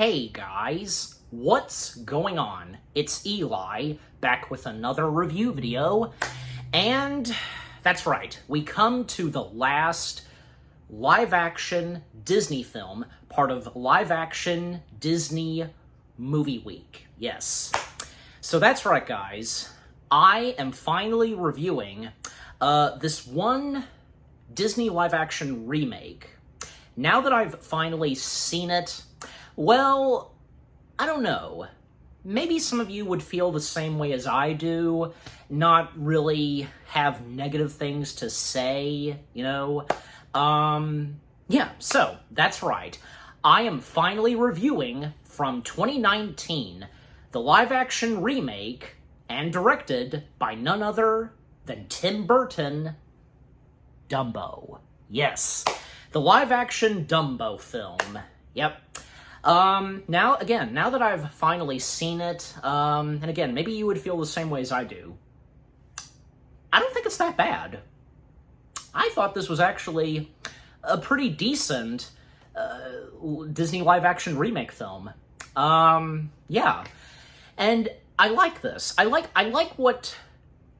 Hey guys, what's going on? It's Eli, back with another review video, and that's right, we come to the last live-action Disney film, part of live-action Disney Movie Week. Yes. So that's right, guys. I am finally reviewing this one Disney live-action remake. Now that I've finally seen it, well, I don't know. Maybe some of you would feel the same way as I do, not really have negative things to say, you know? Yeah, so, that's right. I am finally reviewing, from 2019, the live-action remake, and directed by none other than Tim Burton, Dumbo. Yes, the live-action Dumbo film. Yep. Now that I've finally seen it, and again, maybe you would feel the same way as I do, I don't think it's that bad. I thought this was actually a pretty decent, Disney live-action remake film. Yeah. And I like this. I like what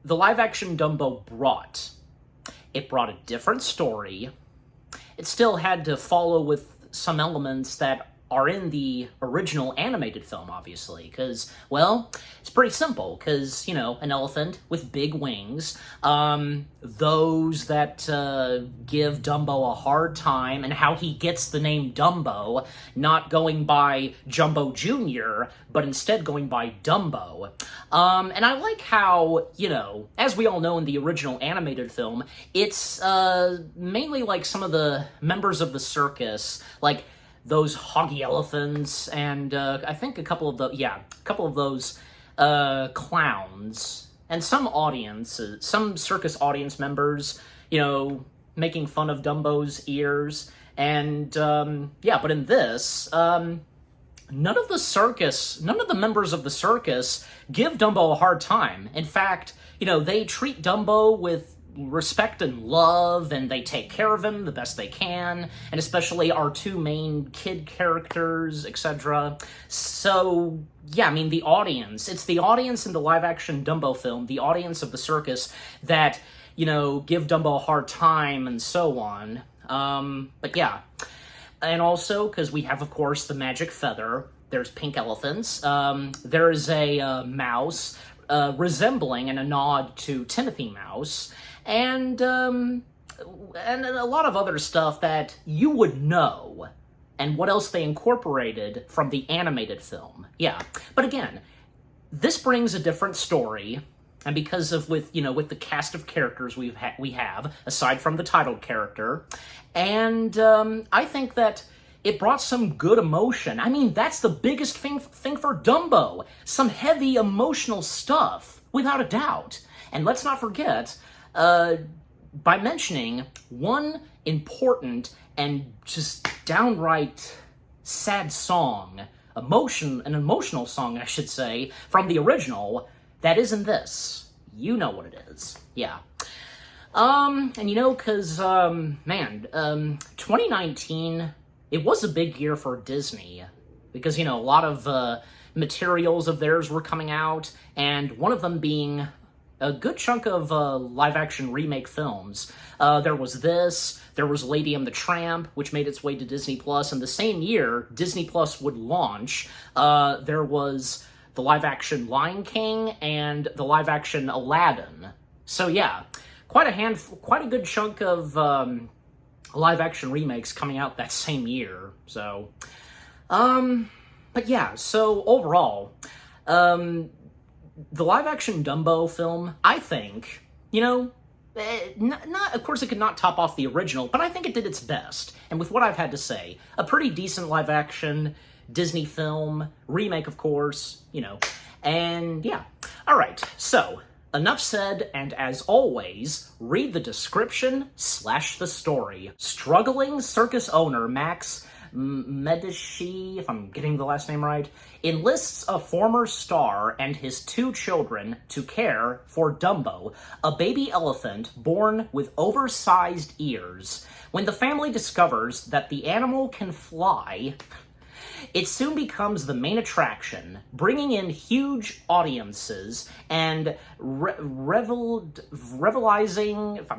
the live-action Dumbo brought. It brought a different story. It still had to follow with some elements that are in the original animated film, obviously, because, well, it's pretty simple, because, you know, an elephant with big wings, those that give Dumbo a hard time, and how he gets the name Dumbo, not going by Jumbo Jr., but instead going by Dumbo. And I like how, you know, as we all know in the original animated film, it's mainly like some of the members of the circus, like those hoggy elephants, and I think a couple of those clowns, and some circus audience members, you know, making fun of Dumbo's ears, and yeah, but in this, none of the members of the circus give Dumbo a hard time. In fact, you know, they treat Dumbo with respect and love, and they take care of him the best they can, and especially our two main kid characters, etc. So, yeah, I mean, it's the audience in the live-action Dumbo film, the audience of the circus, that, you know, give Dumbo a hard time, and so on. But yeah. And also, because we have, of course, the magic feather, there's pink elephants, there's a mouse, resembling and a nod to Timothy Mouse, and a lot of other stuff that you would know, and what else they incorporated from the animated film. Yeah, but again, this brings a different story, and because of with the cast of characters we have, aside from the title character, and I think that it brought some good emotion. I mean, that's the biggest thing for Dumbo. Some heavy emotional stuff, without a doubt. And let's not forget, by mentioning one important and just downright sad song, an emotional song, I should say, from the original, that isn't this. You know what it is. Yeah. And you know, because, 2019... it was a big year for Disney, because, you know, a lot of materials of theirs were coming out, and one of them being a good chunk of live-action remake films. There was this, there was Lady and the Tramp, which made its way to Disney+, and the same year Disney Plus would launch, there was the live-action Lion King and the live-action Aladdin. So yeah, quite a good chunk of live-action remakes coming out that same year, so, but yeah, so overall, the live-action Dumbo film, I think, you know, of course it could not top off the original, but I think it did its best, and with what I've had to say, a pretty decent live-action Disney film, remake of course, you know, and yeah, alright, so, enough said, and as always, read the description / the story. Struggling circus owner Max Medici, if I'm getting the last name right, enlists a former star and his 2 children to care for Dumbo, a baby elephant born with oversized ears. When the family discovers that the animal can fly, It soon becomes the main attraction, bringing in huge audiences and revelizing, if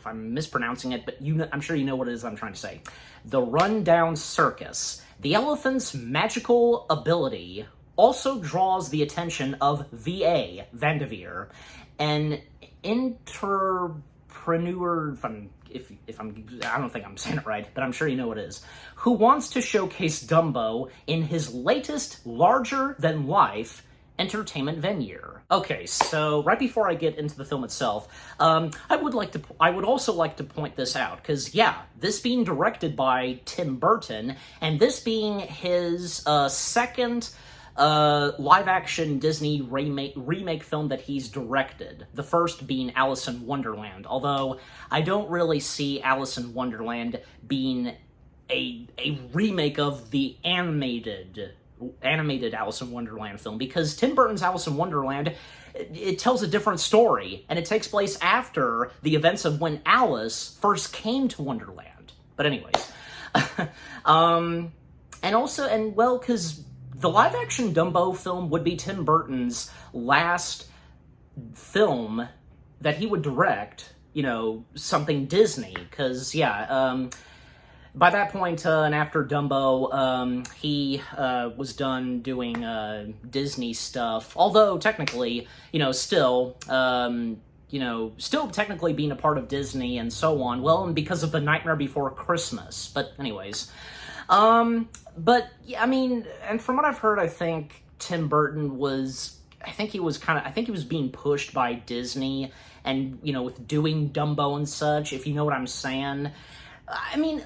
I'm mispronouncing it, but I'm sure you know what it is I'm trying to say. The rundown circus. The elephant's magical ability also draws the attention of V.A. Vanderveer, an entrepreneur, I don't think I'm saying it right, but I'm sure you know what it is, who wants to showcase Dumbo in his latest larger-than-life entertainment venue. Okay, so right before I get into the film itself, I would also like to point this out, because yeah, this being directed by Tim Burton, and this being his second live-action Disney remake film that he's directed. The first being Alice in Wonderland, although I don't really see Alice in Wonderland being a remake of the animated Alice in Wonderland film, because Tim Burton's Alice in Wonderland, it tells a different story, and it takes place after the events of when Alice first came to Wonderland. But anyways, because the live-action Dumbo film would be Tim Burton's last film that he would direct, something Disney, because, yeah, by that point, and after Dumbo, he was done doing Disney stuff, although technically, still technically being a part of Disney and so on, well, and because of The Nightmare Before Christmas, but anyways. But, yeah, I mean, and from what I've heard, I think Tim Burton was being pushed by Disney and, with doing Dumbo and such, if you know what I'm saying. I mean,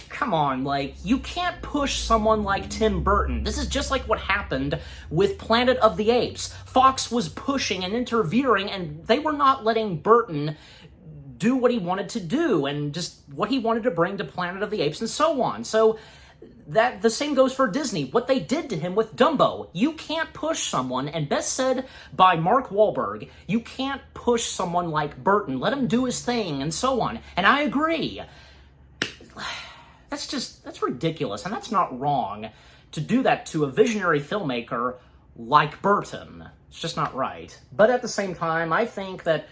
come on, you can't push someone like Tim Burton. This is just like what happened with Planet of the Apes. Fox was pushing and interfering, and they were not letting Burton do what he wanted to do, and just what he wanted to bring to Planet of the Apes, and so on. So, that the same goes for Disney. What they did to him with Dumbo. You can't push someone, and best said by Mark Wahlberg, you can't push someone like Burton. Let him do his thing, and so on. And I agree. That's ridiculous, and that's not wrong to do that to a visionary filmmaker like Burton. It's just not right. But at the same time, I think that,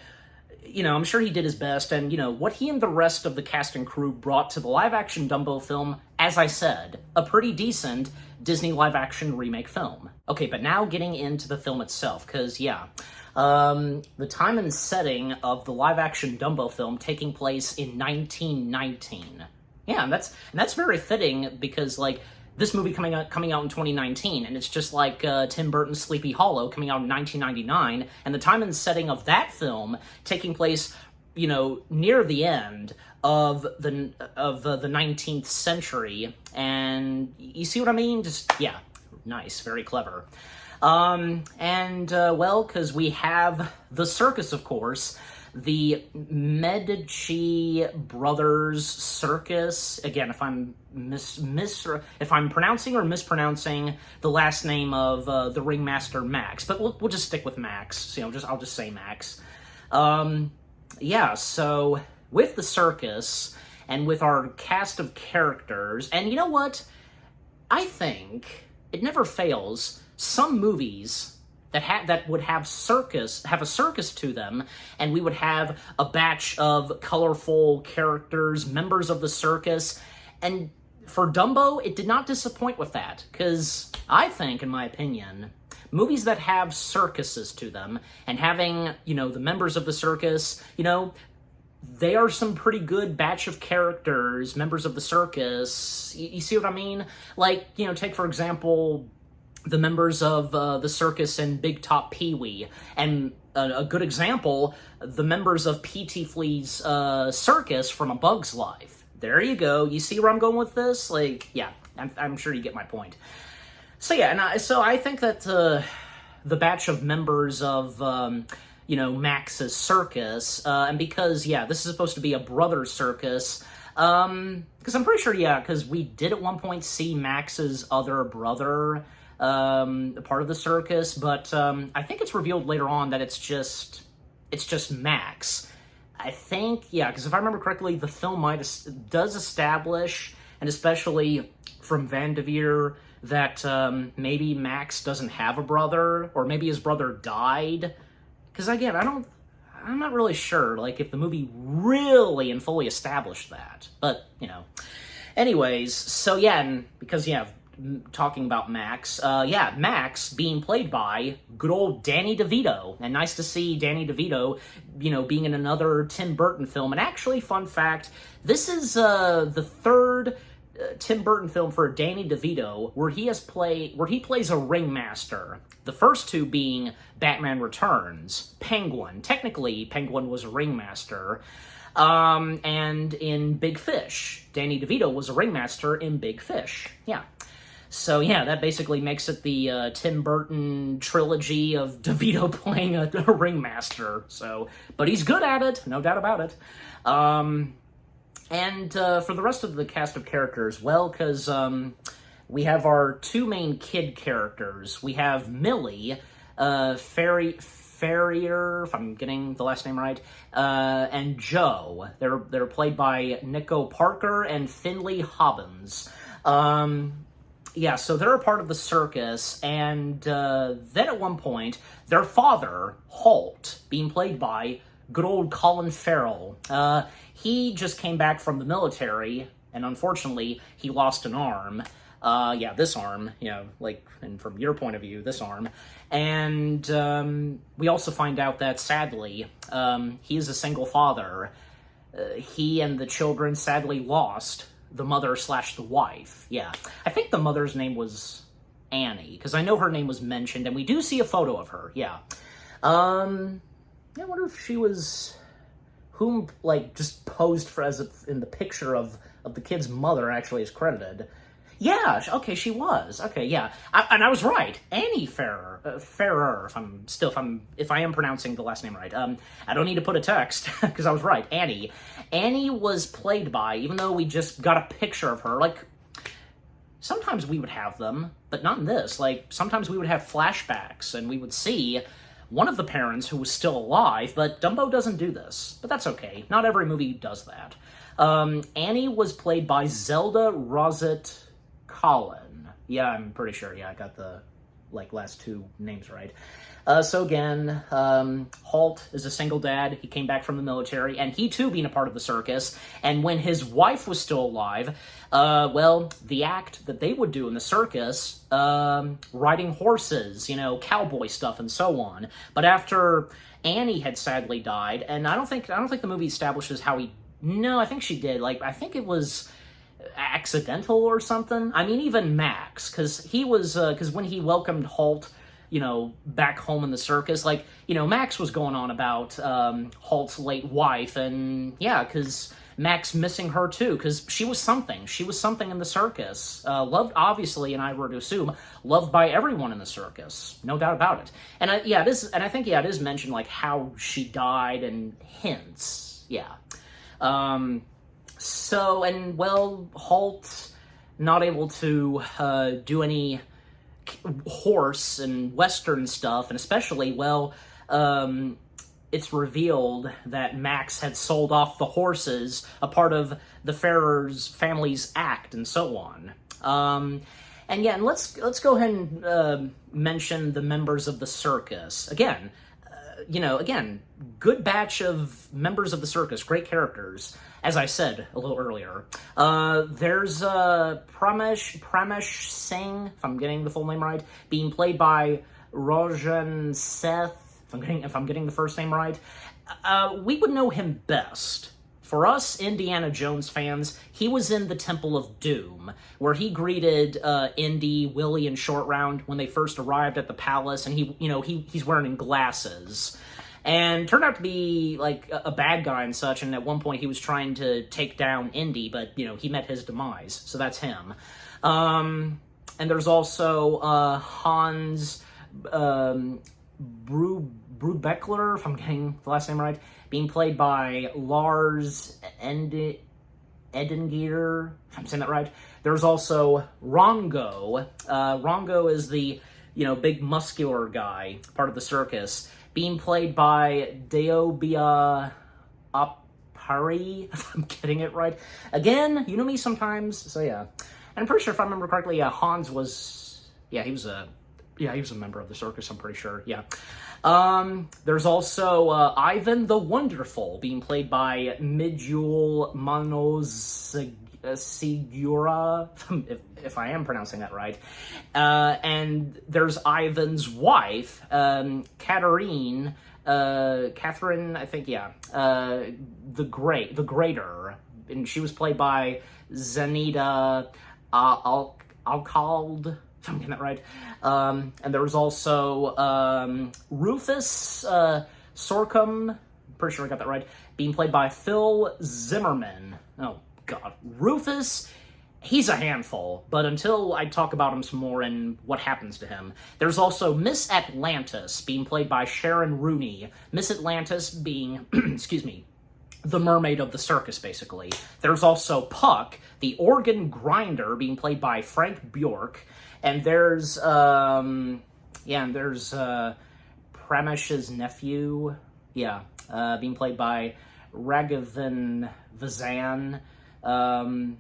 I'm sure he did his best, and, what he and the rest of the cast and crew brought to the live-action Dumbo film, as I said, a pretty decent Disney live-action remake film. Okay, but now getting into the film itself, because, yeah, the time and setting of the live-action Dumbo film taking place in 1919. Yeah, and that's very fitting because, this movie coming out in 2019, and it's just like Tim Burton's Sleepy Hollow coming out in 1999, and the time and setting of that film taking place, near the end of the 19th century, and you see what I mean? Just, yeah, nice, very clever. Because we have the circus, of course, the Medici Brothers Circus. Again, if I'm if I'm pronouncing or mispronouncing the last name of the ringmaster Max, but we'll just stick with Max. I'll just say Max. Yeah. So with the circus and with our cast of characters, and you know what? I think it never fails. Some movies that would have a circus to them, and we would have a batch of colorful characters, members of the circus, and for Dumbo, it did not disappoint with that, because I think, in my opinion, movies that have circuses to them, and having, the members of the circus, they are some pretty good batch of characters, members of the circus, you see what I mean? Take, for example, the members of the circus and Big Top Pee-wee, and a good example, the members of P.T. Flea's circus from A Bug's Life. There you go. You see where I'm going with this? Yeah, I'm sure you get my point. So yeah, and I think that the batch of members of Max's circus, and because this is supposed to be a brother circus. Because I'm pretty sure, because we did at one point see Max's other brother. Part of the circus, but I think it's revealed later on that it's just Max. I think, because if I remember correctly, the film does establish, and especially from Vanderveer, that maybe Max doesn't have a brother, or maybe his brother died. Because again, I'm not really sure, like, if the movie really and fully established that. But, you know. Anyways, so yeah, and because, yeah, talking about Max, Max being played by good old Danny DeVito. And nice to see Danny DeVito, you know, being in another Tim Burton film. And actually, fun fact, this is the third Tim Burton film for Danny DeVito where he plays a ringmaster. The first two being Batman Returns, Penguin. Technically, Penguin was a ringmaster. And in Big Fish, Danny DeVito was a ringmaster in Big Fish. Yeah. So yeah, that basically makes it the Tim Burton trilogy of DeVito playing a ringmaster. So, but he's good at it, no doubt about it. And for the rest of the cast of characters, well, because we have our two main kid characters. We have Millie, Ferrier, if I'm getting the last name right, and Joe. They're played by Nico Parker and Finley Hobbins. Yeah, so they're a part of the circus, and then at one point, their father, Holt, being played by good old Colin Farrell, he just came back from the military, and unfortunately, he lost an arm. Yeah, this arm, you know, like, and from your point of view, this arm. And we also find out that, sadly, he is a single father. He and the children sadly lost the mother / the wife. Yeah. I think the mother's name was Annie, because I know her name was mentioned, and we do see a photo of her. Yeah. I wonder if she was whom, like, just posed for as in the picture of the kid's mother actually is credited. Yeah, okay, she was. Okay, yeah. And I was right. Annie Ferrer, if I am pronouncing the last name right. I don't need to put a text, because I was right. Annie. Annie was played by, even though we just got a picture of her, like, sometimes we would have them, but not in this. Like, sometimes we would have flashbacks, and we would see one of the parents who was still alive, but Dumbo doesn't do this. But that's okay. Not every movie does that. Annie was played by Zelda Rosett Collin. Yeah, I'm pretty sure. Yeah, I got the, like, last two names right. So again, Holt is a single dad. He came back from the military, and he too being a part of the circus. And when his wife was still alive, well, the act that they would do in the circus, riding horses, you know, cowboy stuff and so on. But after Annie had sadly died, and I don't think the movie establishes how he. No, I think she did. Like, I think it was accidental or something. I mean, even Max, because when he welcomed Holt, you know, back home in the circus, like, you know, Max was going on about Holt's late wife, and yeah, because Max missing her too, because she was something in the circus, loved, obviously, and I were to assume, loved by everyone in the circus, no doubt about it. And I think it is mentioned, like, how she died and hints, yeah. So, and, well, Holt not able to do any horse and Western stuff, and especially, well, it's revealed that Max had sold off the horses, a part of the Ferrers family's act, and so on. And yeah, and let's go ahead and mention the members of the circus. Again, you know, good batch of members of the circus, great characters, as I said a little earlier. There's Pramesh Singh, if I'm getting the full name right, being played by Rajan Seth, if I'm getting the first name right. We would know him best. For us Indiana Jones fans, he was in the Temple of Doom, where he greeted Indy, Willie, and Short Round when they first arrived at the palace, and he's wearing glasses. And turned out to be, like, a bad guy and such, and at one point he was trying to take down Indy, but, you know, he met his demise, so that's him. And there's also Hans Brubeckler, if I'm getting the last name right, being played by Lars Edingier, if I'm saying that right. There's also Rongo. Rongo is the, you know, big muscular guy, part of the circus, being played by Deobia Apari, if I'm getting it right. Again, you know me sometimes, so yeah. And I'm pretty sure, if I remember correctly, Hans was, he was a member of the circus, I'm pretty sure, yeah. There's also Ivan the Wonderful, being played by Mijul Segura, if I am pronouncing that right. And there's Ivan's wife, Catherine, I think, the Greater, and she was played by Zenita Alcald, if I'm getting that right. And there was also Rufus Sorkum, pretty sure I got that right, being played by Phil Zimmerman. Oh, God. Rufus, he's a handful, but until I talk about him some more and what happens to him. There's also Miss Atlantis, being played by Sharon Rooney. Miss Atlantis being, excuse me, the mermaid of the circus, basically. There's also Puck, the organ grinder, being played by Frank Bjork. And there's, Pramesh's nephew, being played by Raghavan Vazan. And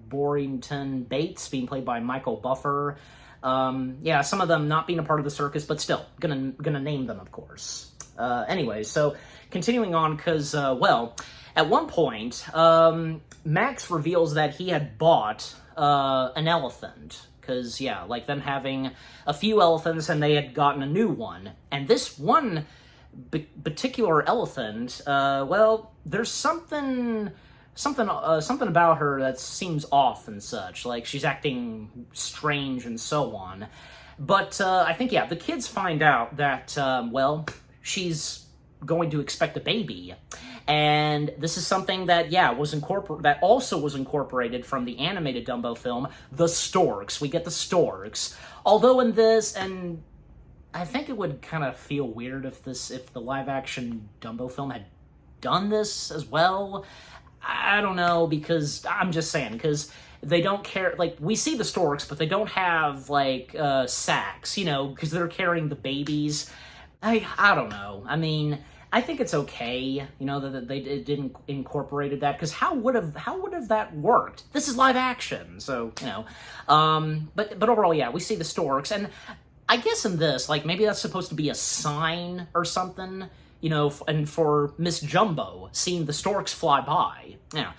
Borrington Bates, being played by Michael Buffer. Some of them not being a part of the circus, but still, gonna name them, of course. Anyway, so continuing on, because, at one point, Max reveals that he had bought an elephant, because, like them having a few elephants and they had gotten a new one. And this one particular elephant, there's something about her that seems off and such, like she's acting strange and so on. But I think, the kids find out that, she's going to expect a baby. And this is something that, that also was incorporated from the animated Dumbo film, The Storks. We get the Storks. Although in this, and I think it would kind of feel weird if the live-action Dumbo film had done this as well. I don't know, because I'm just saying, because they don't care, like, we see the storks, but they don't have, like, sacks, because they're carrying the babies. I don't know. I mean, I think it's okay, that they didn't incorporated that, because how would have that worked? This is live action, so, but overall, we see the storks, and I guess in this, like, maybe that's supposed to be a sign or something, and for Miss Jumbo, seeing the storks fly by. Yeah.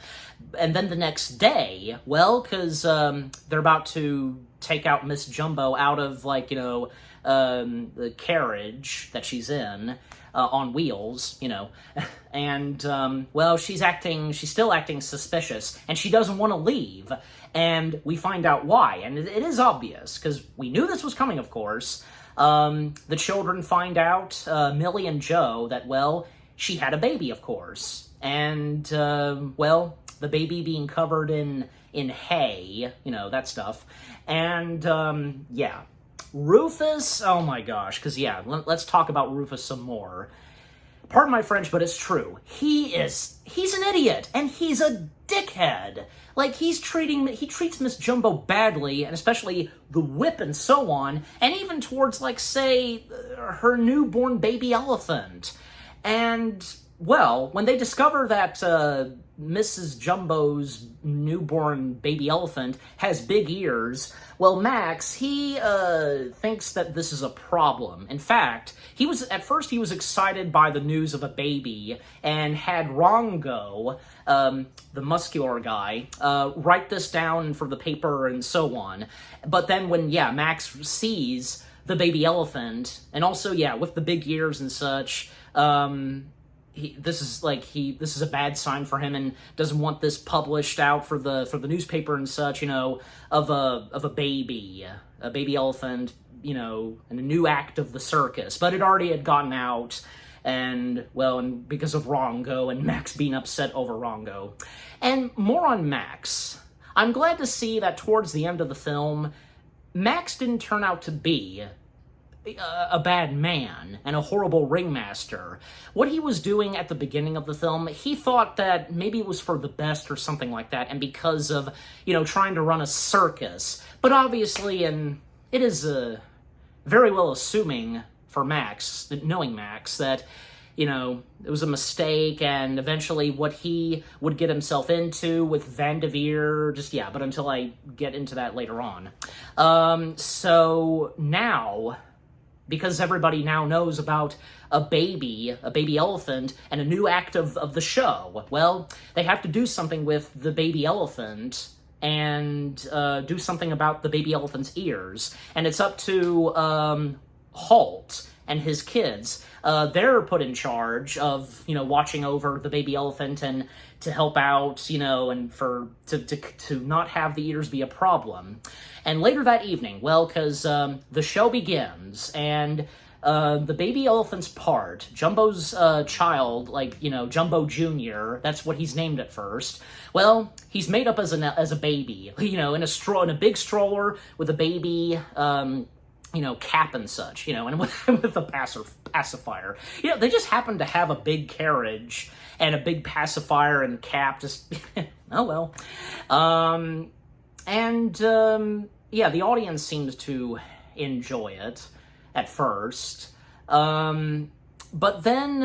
And then the next day, because they're about to take out Miss Jumbo out of, like, the carriage that she's in, on wheels, and, she's still acting suspicious, and she doesn't want to leave, and we find out why, and it is obvious, because we knew this was coming, of course. The children find out, Millie and Joe, that, she had a baby, of course, and, the baby being covered in hay, that stuff, and, Rufus, oh my gosh, because, let's talk about Rufus some more. Pardon my French, but it's true. He's an idiot, and he's a dickhead. Like, he treats Miss Jumbo badly, and especially the whip and so on, and even towards, like, say, her newborn baby elephant. And, when they discover that Mrs. Jumbo's newborn baby elephant has big ears, Max, he thinks that this is a problem. In fact, at first he was excited by the news of a baby and had Rongo, the muscular guy, write this down for the paper and so on. But then when, Max sees the baby elephant, and also, with the big ears and such, this is a bad sign for him, and doesn't want this published out for the newspaper and such, of a baby elephant, and a new act of the circus. But it already had gotten out, and because of Rongo and Max being upset over Rongo. And more on Max. I'm glad to see that towards the end of the film, Max didn't turn out to be a bad man and a horrible ringmaster. What he was doing at the beginning of the film, he thought that maybe it was for the best or something like that, and because of, trying to run a circus. But obviously, and it is very well assuming for Max, knowing Max, that it was a mistake, and eventually what he would get himself into with Vanderveer, but until I get into that later on. So now, because everybody now knows about a baby elephant, and a new act of the show, well, they have to do something with the baby elephant, and do something about the baby elephant's ears. And it's up to Halt and his kids. They're put in charge of, watching over the baby elephant and to help out, and to not have the ears be a problem. And later that evening, well, because the show begins, and the baby elephant's part, Jumbo's child, Jumbo Jr., that's what he's named at first, well, he's made up as a baby, in a big stroller with a baby, cap and such, and with a pacifier. They just happen to have a big carriage and a big pacifier and cap, just, oh well. The audience seems to enjoy it at first. But then,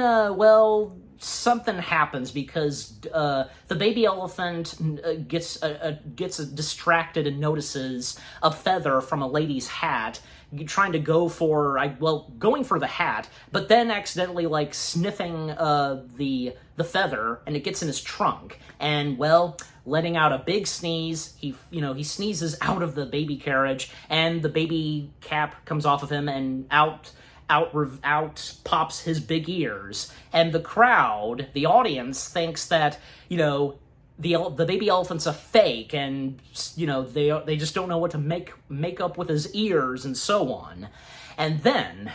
something happens, because the baby elephant gets distracted and notices a feather from a lady's hat, trying to going for the hat, but then accidentally sniffing the feather, and it gets in his trunk, and letting out a big sneeze. He sneezes out of the baby carriage, and the baby cap comes off of him, and out pops his big ears. And the crowd, the audience, thinks that, the baby elephant's a fake, and, they just don't know what to make up with his ears, and so on. And then,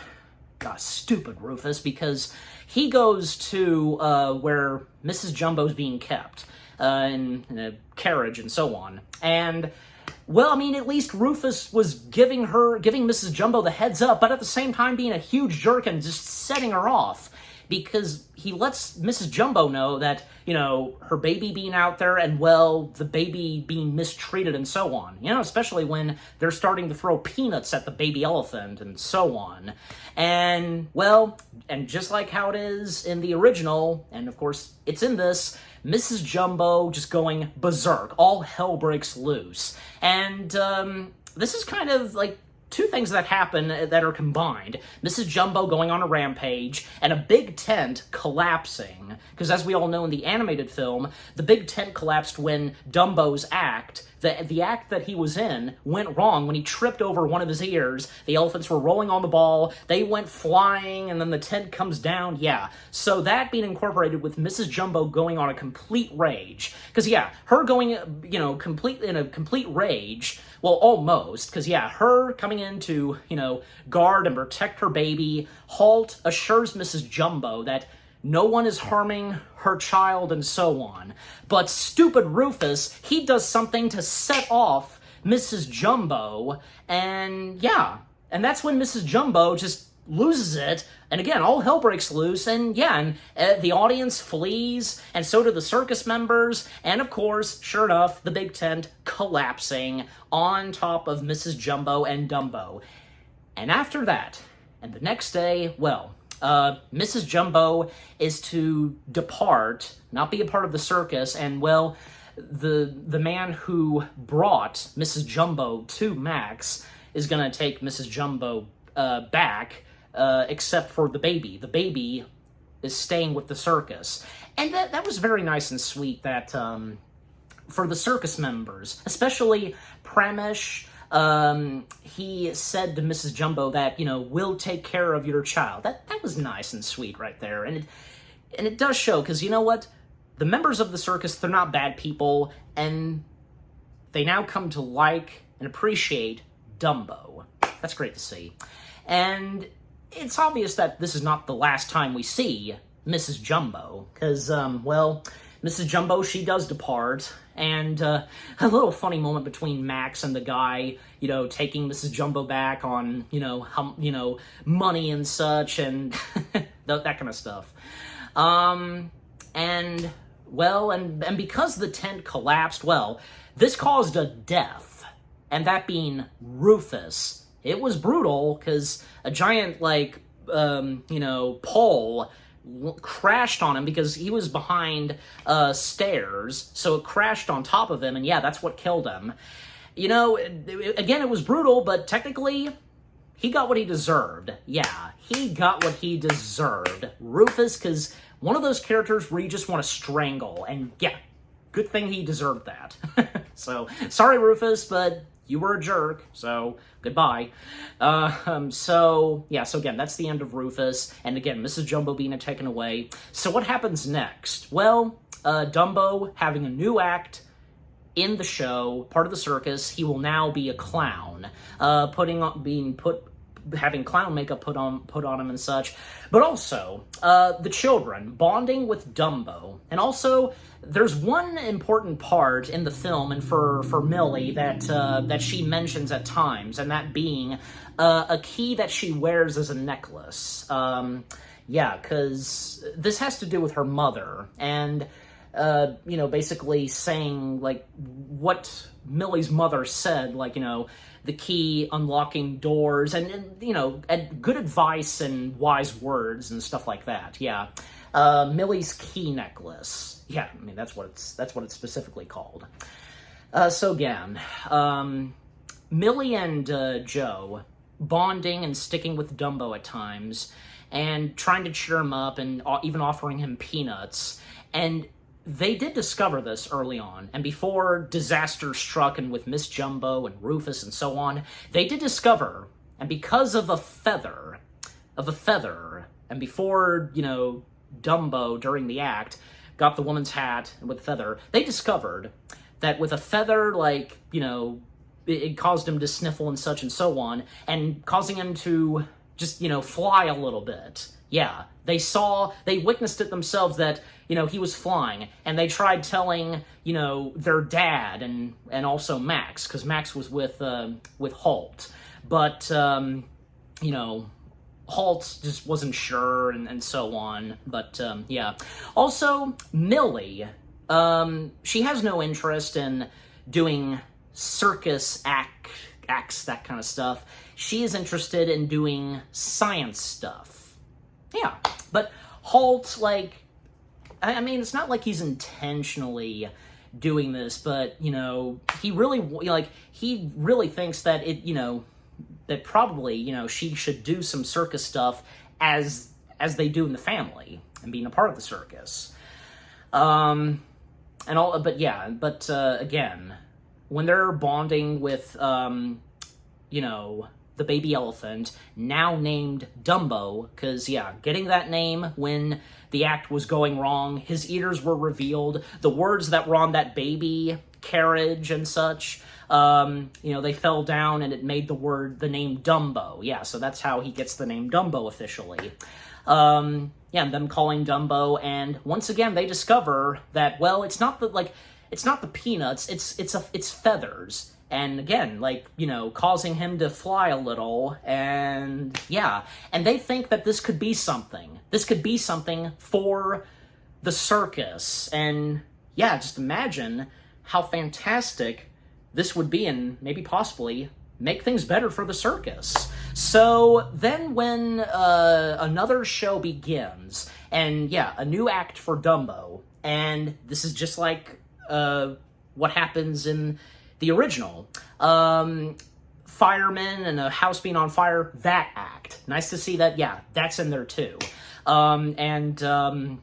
stupid Rufus, because he goes to where Mrs. Jumbo's being kept, in a carriage and so on. And, at least Rufus was giving Mrs. Jumbo the heads up, but at the same time being a huge jerk and just setting her off, because he lets Mrs. Jumbo know that, her baby being out there, and, the baby being mistreated and so on, especially when they're starting to throw peanuts at the baby elephant and so on. And, and just like how it is in the original, and of course it's in this, Mrs. Jumbo just going berserk. All hell breaks loose. And this is kind of two things that happen that are combined. Mrs. Jumbo going on a rampage, and a big tent collapsing. Because as we all know in the animated film, the big tent collapsed when Dumbo's act, the act that he was in, went wrong when he tripped over one of his ears. The elephants were rolling on the ball, they went flying, and then the tent comes down. So that being incorporated with Mrs. Jumbo going on a complete rage. Because her going, in a complete rage, well, almost, because her coming in to, guard and protect her baby. Halt assures Mrs. Jumbo that no one is harming her child and so on. But stupid Rufus, he does something to set off Mrs. Jumbo, and that's when Mrs. Jumbo just loses it, and again, all hell breaks loose, and the audience flees, and so do the circus members, and of course, sure enough, the big tent collapsing on top of Mrs. Jumbo and Dumbo. And after that, and the next day, Mrs. Jumbo is to depart, not be a part of the circus, and the man who brought Mrs. Jumbo to Max is gonna take Mrs. Jumbo back, except for the baby. The baby is staying with the circus. And that was very nice and sweet that, for the circus members, especially Pramesh, he said to Mrs. Jumbo that, we'll take care of your child. That was nice and sweet right there. And it does show, because you know what? The members of the circus, they're not bad people, and they now come to like and appreciate Dumbo. That's great to see. And it's obvious that this is not the last time we see Mrs. Jumbo, because, Mrs. Jumbo, she does depart, and a little funny moment between Max and the guy, taking Mrs. Jumbo back on, money and such, and that kind of stuff. And because the tent collapsed, this caused a death, and that being Rufus. It was brutal, because a giant, pole crashed on him because he was behind stairs, so it crashed on top of him, and yeah, that's what killed him. You know, again, it was brutal, but technically, he got what he deserved. Yeah, he got what he deserved. Rufus, because one of those characters where you just want to strangle, and yeah, good thing he deserved that. So, sorry, Rufus, but you were a jerk, so goodbye. So again, that's the end of Rufus, and again, Mrs. Jumbo being taken away. So what happens next? Well, Dumbo having a new act in the show, part of the circus. He will now be a clown, having clown makeup put on him and such, but also the children bonding with Dumbo, and also there's one important part in the film and for Millie that she mentions at times, and that being a key that she wears as a necklace. Yeah, because this has to do with her mother, and you know, basically saying like what Millie's mother said, like, you know, the key unlocking doors, and you know, good advice and wise words and stuff like that. Yeah, Millie's key necklace. Yeah, I mean that's what it's specifically called. So again, Millie and Joe bonding and sticking with Dumbo at times, and trying to cheer him up, and even offering him peanuts. And they did discover this early on, and before disaster struck, and with Miss Jumbo and Rufus and so on, they did discover, and because of a feather, and before, you know, Dumbo, during the act, got the woman's hat with a feather, they discovered that with a feather, like, you know, it caused him to sniffle and such and so on, and causing him to just, you know, fly a little bit. Yeah, they witnessed it themselves that, you know, he was flying, and they tried telling, you know, their dad and also Max, because Max was with Holt, but, you know, Holt just wasn't sure and so on, but, yeah. Also, Millie, she has no interest in doing circus acts, that kind of stuff. She is interested in doing science stuff. Yeah, but Holt, like, I mean, it's not like he's intentionally doing this, but, you know, he really thinks that that probably, you know, she should do some circus stuff as they do in the family, and being a part of the circus. Again, when they're bonding with, you know, the baby elephant, now named Dumbo, because, yeah, getting that name when the act was going wrong, his ears were revealed, the words that were on that baby carriage and such, you know, they fell down, and it made the name Dumbo. Yeah, so that's how he gets the name Dumbo officially. Yeah, and them calling Dumbo, and once again, they discover that, well, it's not the peanuts, it's feathers. And again, like, you know, causing him to fly a little, and yeah. And they think that this could be something. This could be something for the circus. And yeah, just imagine how fantastic this would be, and maybe possibly make things better for the circus. So then when another show begins, and yeah, a new act for Dumbo, and this is just like what happens in the original. Firemen and a house being on fire, that act. Nice to see that, yeah, that's in there too. Dumbo,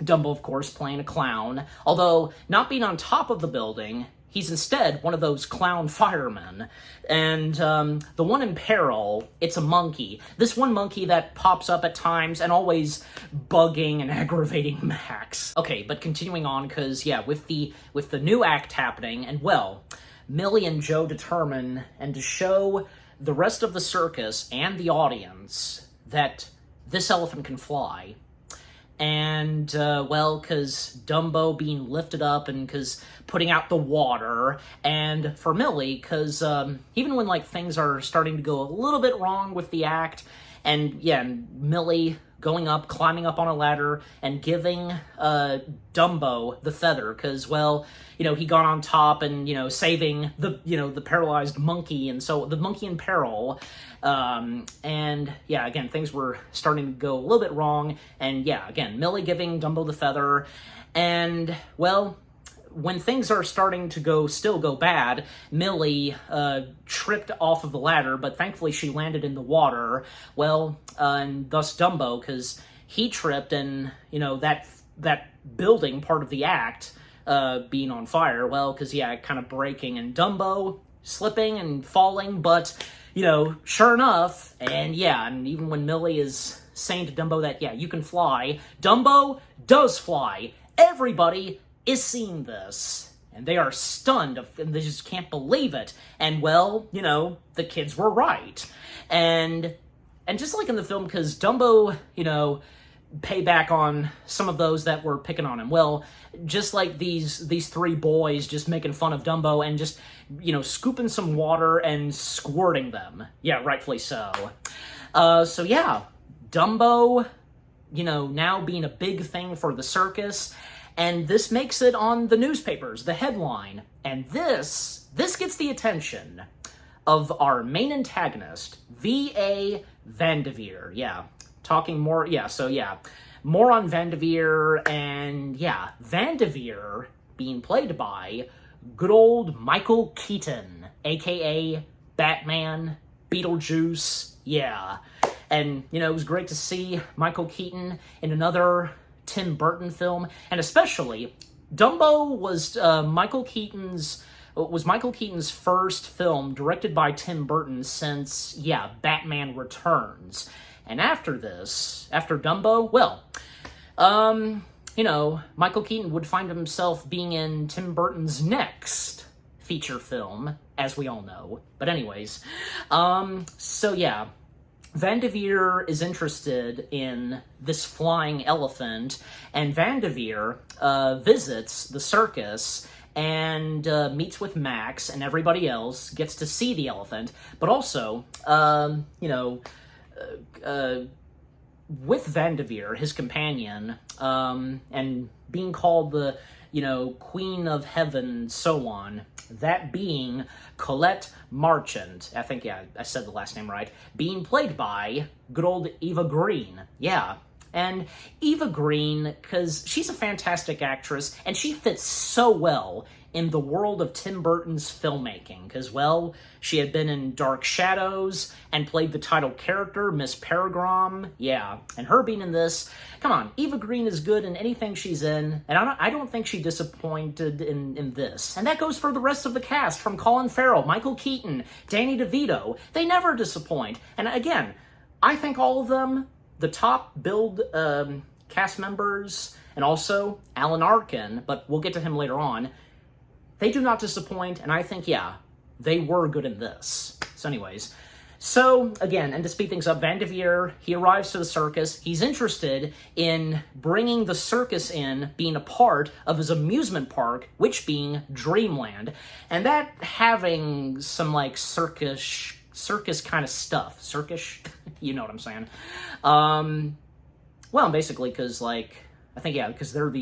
of course, playing a clown, although not being on top of the building, he's instead one of those clown firemen. And the one in peril, it's a monkey. This one monkey that pops up at times and always bugging and aggravating Max. Okay, but continuing on, because, yeah, with the new act happening, and, well, Millie and Joe determine, and to show the rest of the circus and the audience that this elephant can fly. And, well, because Dumbo being lifted up, and because putting out the water, and for Millie, because even when, like, things are starting to go a little bit wrong with the act, and, yeah, Millie going up, climbing up on a ladder, and giving Dumbo the feather, because, well, he got on top and, saving the paralyzed monkey, and so the monkey in peril. And yeah, again, things were starting to go a little bit wrong, and yeah, again, Millie giving Dumbo the feather, and, well, when things are starting to still go bad, Millie tripped off of the ladder, but thankfully she landed in the water. Well, and thus Dumbo, because he tripped, and that building part of the act being on fire. Well, because kind of breaking, and Dumbo slipping and falling, but sure enough, and even when Millie is saying to Dumbo that you can fly, Dumbo does fly. Everybody is seeing this, and they are stunned, and they just can't believe it. And, well, the kids were right. And just like in the film, because Dumbo, pay back on some of those that were picking on him. Well, just like these three boys just making fun of Dumbo and just, scooping some water and squirting them. Yeah, rightfully so. So yeah, Dumbo, now being a big thing for the circus. And this makes it on the newspapers, the headline. And this gets the attention of our main antagonist, V.A. Vanderveer. Yeah, talking more, more on Vanderveer, and Vanderveer being played by good old Michael Keaton, a.k.a. Batman, Beetlejuice, And, it was great to see Michael Keaton in another Tim Burton film, and especially Dumbo was Michael Keaton's first film directed by Tim Burton since Batman Returns. And after Dumbo, well, Michael Keaton would find himself being in Tim Burton's next feature film, as we all know. But anyways, Vanderveer is interested in this flying elephant, and Vanderveer visits the circus and meets with Max and everybody else, gets to see the elephant, but also, with Vanderveer, his companion, and being called the, Queen of Heaven, so on, that being Colette Marchand, I think, I said the last name right, being played by good old Eva Green. Yeah. And Eva Green, because she's a fantastic actress, and she fits so well in the world of Tim Burton's filmmaking, because, well, she had been in Dark Shadows and played the title character, Miss Peregrine. Yeah, and her being in this, come on, Eva Green is good in anything she's in, and I don't think she disappointed in this. And that goes for the rest of the cast, from Colin Farrell, Michael Keaton, Danny DeVito. They never disappoint. And again, I think all of them, the top billed cast members, and also Alan Arkin, but we'll get to him later on, they do not disappoint, and I think, they were good in this. So anyways, again, and to speed things up, Vanderveer, he arrives to the circus. He's interested in bringing the circus in, being a part of his amusement park, which being Dreamland, and that having some, circus kind of stuff. Circus? You know what I'm saying. Well, basically, because, I think, because they're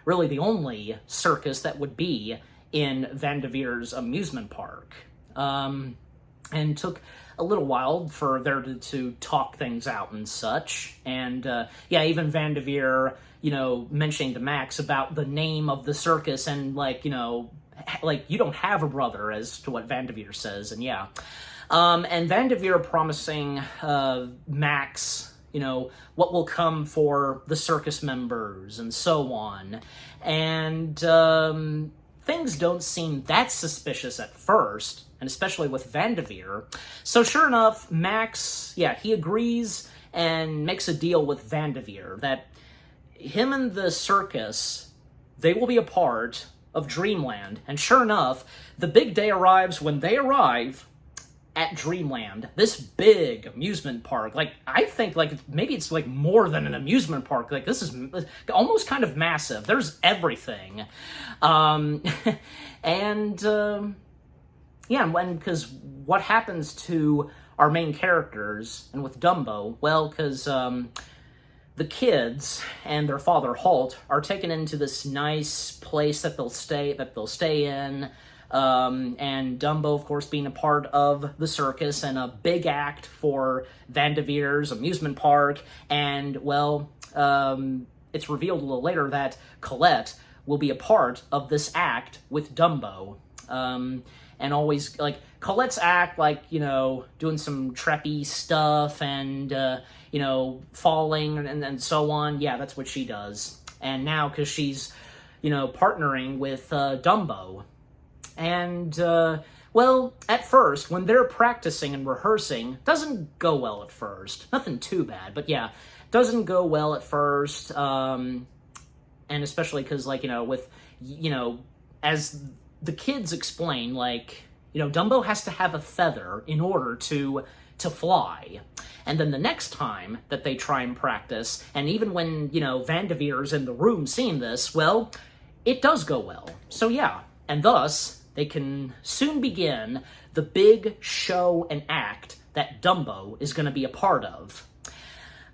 really the only circus that would be in Vanderveer's amusement park. And took a little while for there to talk things out and such. And, even Vanderveer, mentioning to Max about the name of the circus and, you don't have a brother, as to what Vanderveer says, and and Vanderveer promising Max, what will come for the circus members and so on. And things don't seem that suspicious at first, and especially with Vanderveer. So sure enough, Max, he agrees and makes a deal with Vanderveer that him and the circus, they will be a part of Dreamland. And sure enough, the big day arrives when they arrive at Dreamland, this big amusement park. I think, maybe it's, more than an amusement park. This is almost kind of massive. There's everything. Because what happens to our main characters, and with Dumbo, well, because, the kids and their father Holt are taken into this nice place that they'll stay in. And Dumbo, of course, being a part of the circus and a big act for Vanderveer's amusement park. And, well, it's revealed a little later that Colette will be a part of this act with Dumbo. And always, like, Colette's act, like, you know, doing some treppy stuff and, you know, falling and so on. Yeah, that's what she does. And now, because she's, you know, partnering with Dumbo. And, well, at first, when they're practicing and rehearsing, doesn't go well at first. Nothing too bad, but yeah, doesn't go well at first. And especially because, like, you know, with, you know, as the kids explain, like, you know, Dumbo has to have a feather in order to fly. And then the next time that they try and practice, and even when, you know, Vanderveer's in the room seeing this, well, it does go well. So yeah, and thus, they can soon begin the big show and act that Dumbo is going to be a part of.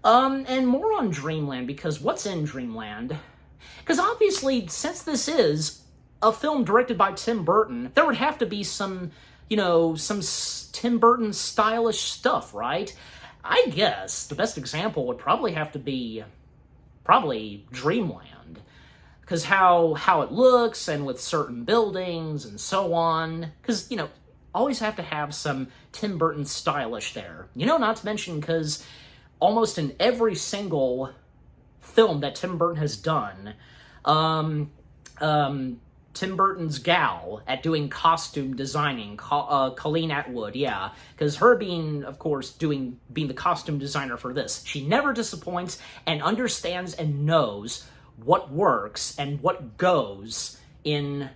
And more on Dreamland, because what's in Dreamland? Because obviously, since this is a film directed by Tim Burton, there would have to be some, you know, some Tim Burton stylish stuff, right? I guess the best example would probably have to be Dreamland. Because how it looks, and with certain buildings, and so on. Because, you know, always have to have some Tim Burton stylish there. You know, not to mention, because almost in every single film that Tim Burton has done, Tim Burton's gal at doing costume designing, Colleen Atwood, yeah, because her being, of course, being the costume designer for this, she never disappoints and understands and knows what works and what goes in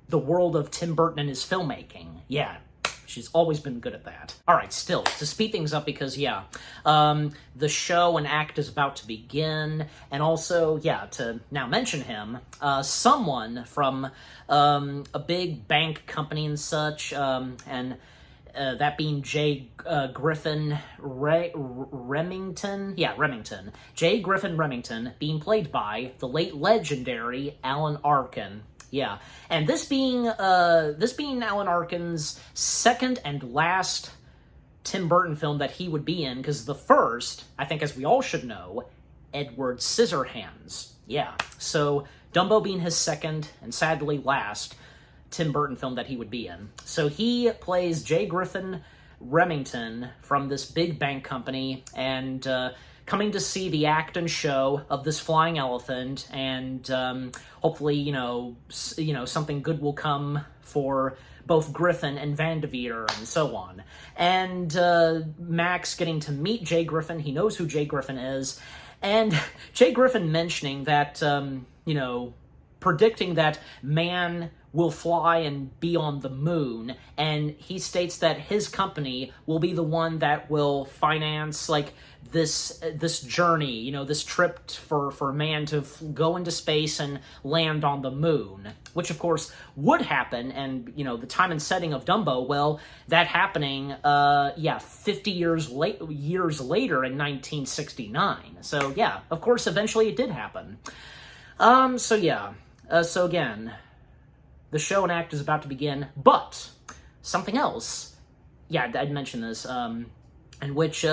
the world of Tim Burton and his filmmaking. Yeah, she's always been good at that. All right, still, to speed things up, because, yeah, the show and act is about to begin, and also, yeah, to now mention him, someone from a big bank company and such, and that being J. Griffin Remington. Yeah, Remington. J. Griffin Remington, being played by the late legendary Alan Arkin. Yeah, and this being Alan Arkin's second and last Tim Burton film that he would be in, because the first, I think, as we all should know, Edward Scissorhands. Yeah, so Dumbo being his second and sadly last Tim Burton film that he would be in. So he plays J. Griffin Remington from this big bank company, and coming to see the act and show of this flying elephant, and hopefully, you know, something good will come for both Griffin and Vanderveer and so on. And Max getting to meet J. Griffin, he knows who J. Griffin is, and J. Griffin mentioning that, you know, predicting that man will fly and be on the moon, and he states that his company will be the one that will finance, like, this journey, you know, this trip for man to go into space and land on the moon, which of course would happen, and, you know, the time and setting of Dumbo, well, that happening, 50 years later in 1969. So yeah, of course, eventually it did happen. So again, the show and act is about to begin, but something else, yeah, I'd mention this, in which,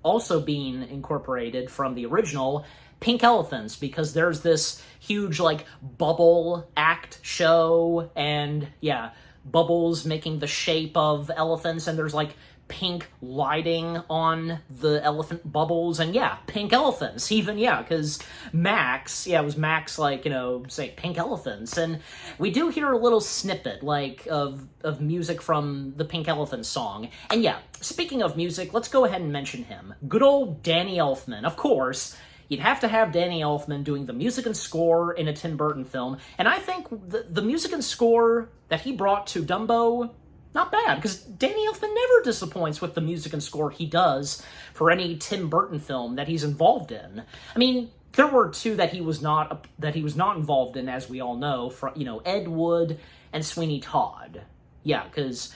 also being incorporated from the original, Pink Elephants, because there's this huge, like, bubble act show, and, yeah, bubbles making the shape of elephants, and there's, like, pink lighting on the elephant bubbles, and yeah, pink elephants, even, yeah, because Max, yeah, it was Max, like, you know, say, pink elephants, and we do hear a little snippet, like, of music from the Pink Elephant song, and yeah, speaking of music, let's go ahead and mention him. Good old Danny Elfman, of course. You'd have to have Danny Elfman doing the music and score in a Tim Burton film, and I think the music and score that he brought to Dumbo, not bad, because Danny Elfman never disappoints with the music and score he does for any Tim Burton film that he's involved in. I mean, there were two that he was not involved in, as we all know, from, you know, Ed Wood and Sweeney Todd. Yeah, because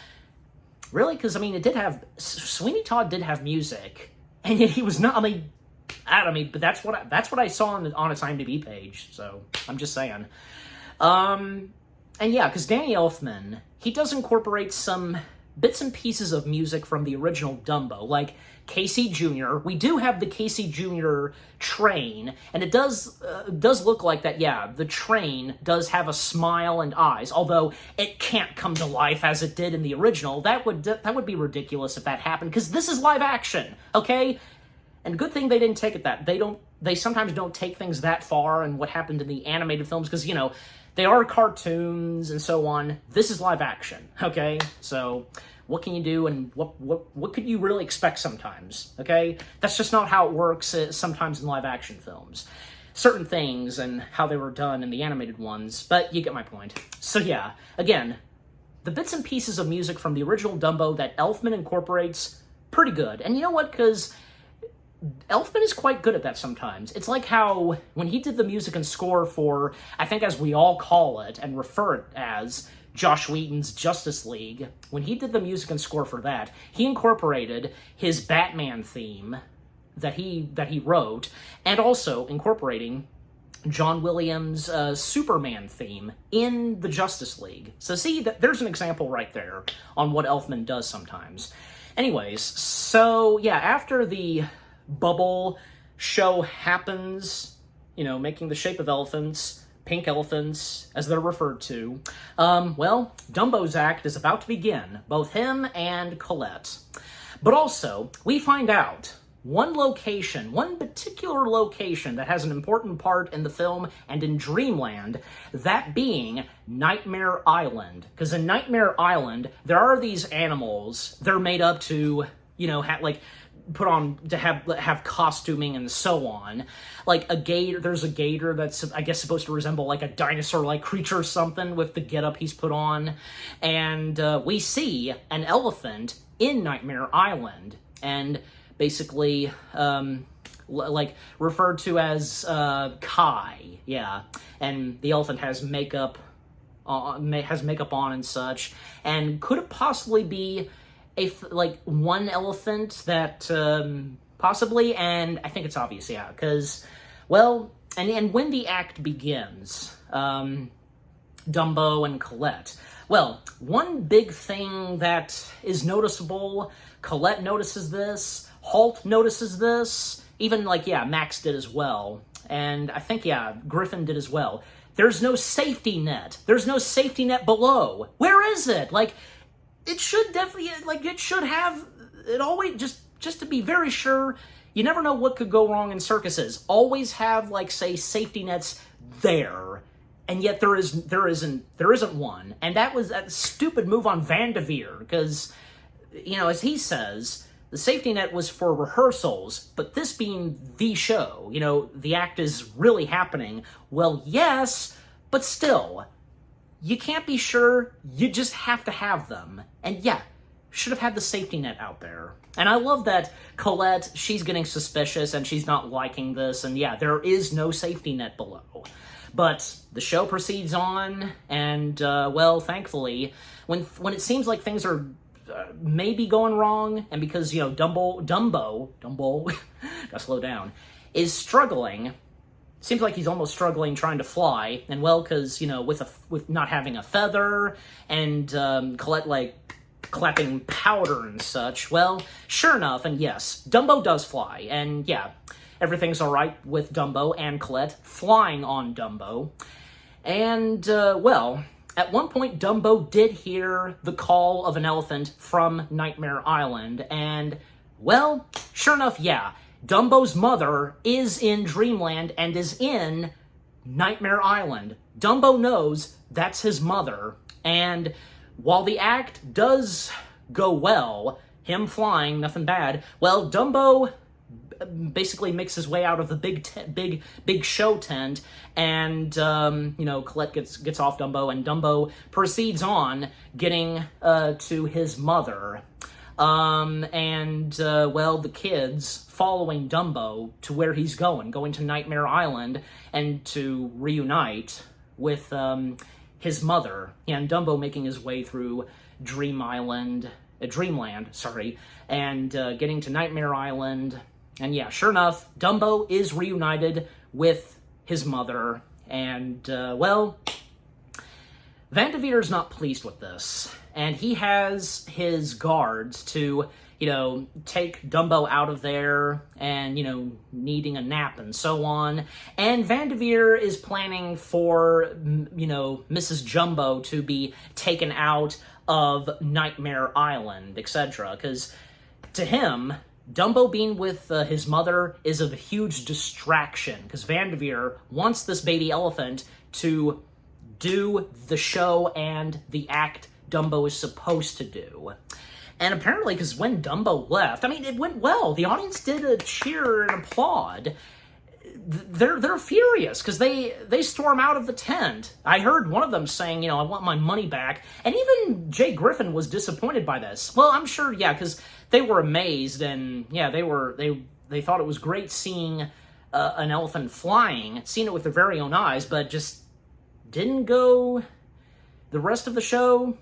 I mean, Sweeney Todd did have music, and yet he was not. I mean, I mean, but that's what I saw on its IMDb page. So I'm just saying. And yeah, because Danny Elfman, he does incorporate some bits and pieces of music from the original Dumbo, like Casey Jr. We do have the Casey Jr. train, and it does look like that, yeah, the train does have a smile and eyes, although it can't come to life as it did in the original. That would be ridiculous if that happened, because this is live action, okay? And good thing they didn't take it that. They sometimes don't take things that far and what happened in the animated films, because, you know, they are cartoons and so on. This is live action, okay? So what can you do, and what could you really expect sometimes, okay? That's just not how it works sometimes in live action films. Certain things and how they were done in the animated ones, but you get my point. So yeah, again, the bits and pieces of music from the original Dumbo that Elfman incorporates, pretty good. And you know what, because Elfman is quite good at that sometimes. It's like how, when he did the music and score for, I think as we all call it, and refer it as, Joss Whedon's Justice League, when he did the music and score for that, he incorporated his Batman theme that he wrote, and also incorporating John Williams' Superman theme in the Justice League. So see, there's an example right there on what Elfman does sometimes. Anyways, so yeah, after the bubble show happens, you know, making the shape of elephants, pink elephants, as they're referred to, well, Dumbo's act is about to begin, both him and Colette. But also, we find out one particular location that has an important part in the film and in Dreamland, that being Nightmare Island. Because in Nightmare Island, there are these animals, they're made up to, you know, put on to have costuming and so on. Like a gator, there's a gator that's, I guess, supposed to resemble like a dinosaur-like creature or something with the getup he's put on. And we see an elephant in Nightmare Island, and basically, like referred to as Kai, yeah. And the elephant has makeup on and such, and could it possibly be like one elephant that, possibly, and I think it's obvious, yeah, because, well, and when the act begins, Dumbo and Colette, well, one big thing that is noticeable, Colette notices this, Halt notices this, even, like, yeah, Max did as well, and I think, yeah, Griffin did as well. There's no safety net. There's no safety net below. Where is it? Like, it should definitely, like, it should have, it always, just to be very sure, you never know what could go wrong in circuses. Always have, like, say, safety nets there, and yet there isn't one. And that was that stupid move on Van Devere, because, you know, as he says, the safety net was for rehearsals, but this being the show, you know, the act is really happening. Well, yes, but still, you can't be sure, you just have to have them. And yeah, should have had the safety net out there. And I love that Colette, she's getting suspicious and she's not liking this, and yeah, there is no safety net below. But the show proceeds on, and well, thankfully, when it seems like things are maybe going wrong, and because, you know, Dumbo, gotta slow down, is struggling. Seems like he's almost struggling trying to fly, and well, because, you know, with not having a feather, and Colette, like, clapping powder and such, well, sure enough, and yes, Dumbo does fly, and yeah, everything's alright with Dumbo and Colette flying on Dumbo, and, well, at one point, Dumbo did hear the call of an elephant from Nightmare Island, and, well, sure enough, yeah, Dumbo's mother is in Dreamland and is in Nightmare Island. Dumbo knows that's his mother, and while the act does go well, him flying, nothing bad, well, Dumbo basically makes his way out of the big show tent, and, you know, Colette gets off Dumbo, and Dumbo proceeds on getting to his mother. Well, the kids following Dumbo to where he's going to Nightmare Island, and to reunite with, his mother, and Dumbo making his way through Dreamland, and, getting to Nightmare Island, And yeah, sure enough, Dumbo is reunited with his mother, and, well, Vanderveer's not pleased with this, and he has his guards to, take Dumbo out of there and, needing a nap and so on. And Vanderveer is planning for, Mrs. Jumbo to be taken out of Nightmare Island, etc. Because to him, Dumbo being with his mother is a huge distraction, because Vanderveer wants this baby elephant to do the show and the act Dumbo is supposed to do. And apparently, because when Dumbo left, I mean, it went well. The audience did a cheer and applaud. They're furious, because they storm out of the tent. I heard one of them saying, I want my money back. And even Jay Griffin was disappointed by this. Well, I'm sure, yeah, because they were amazed, and yeah, they thought it was great seeing an elephant flying, seeing it with their very own eyes, but just didn't go. The rest of the show,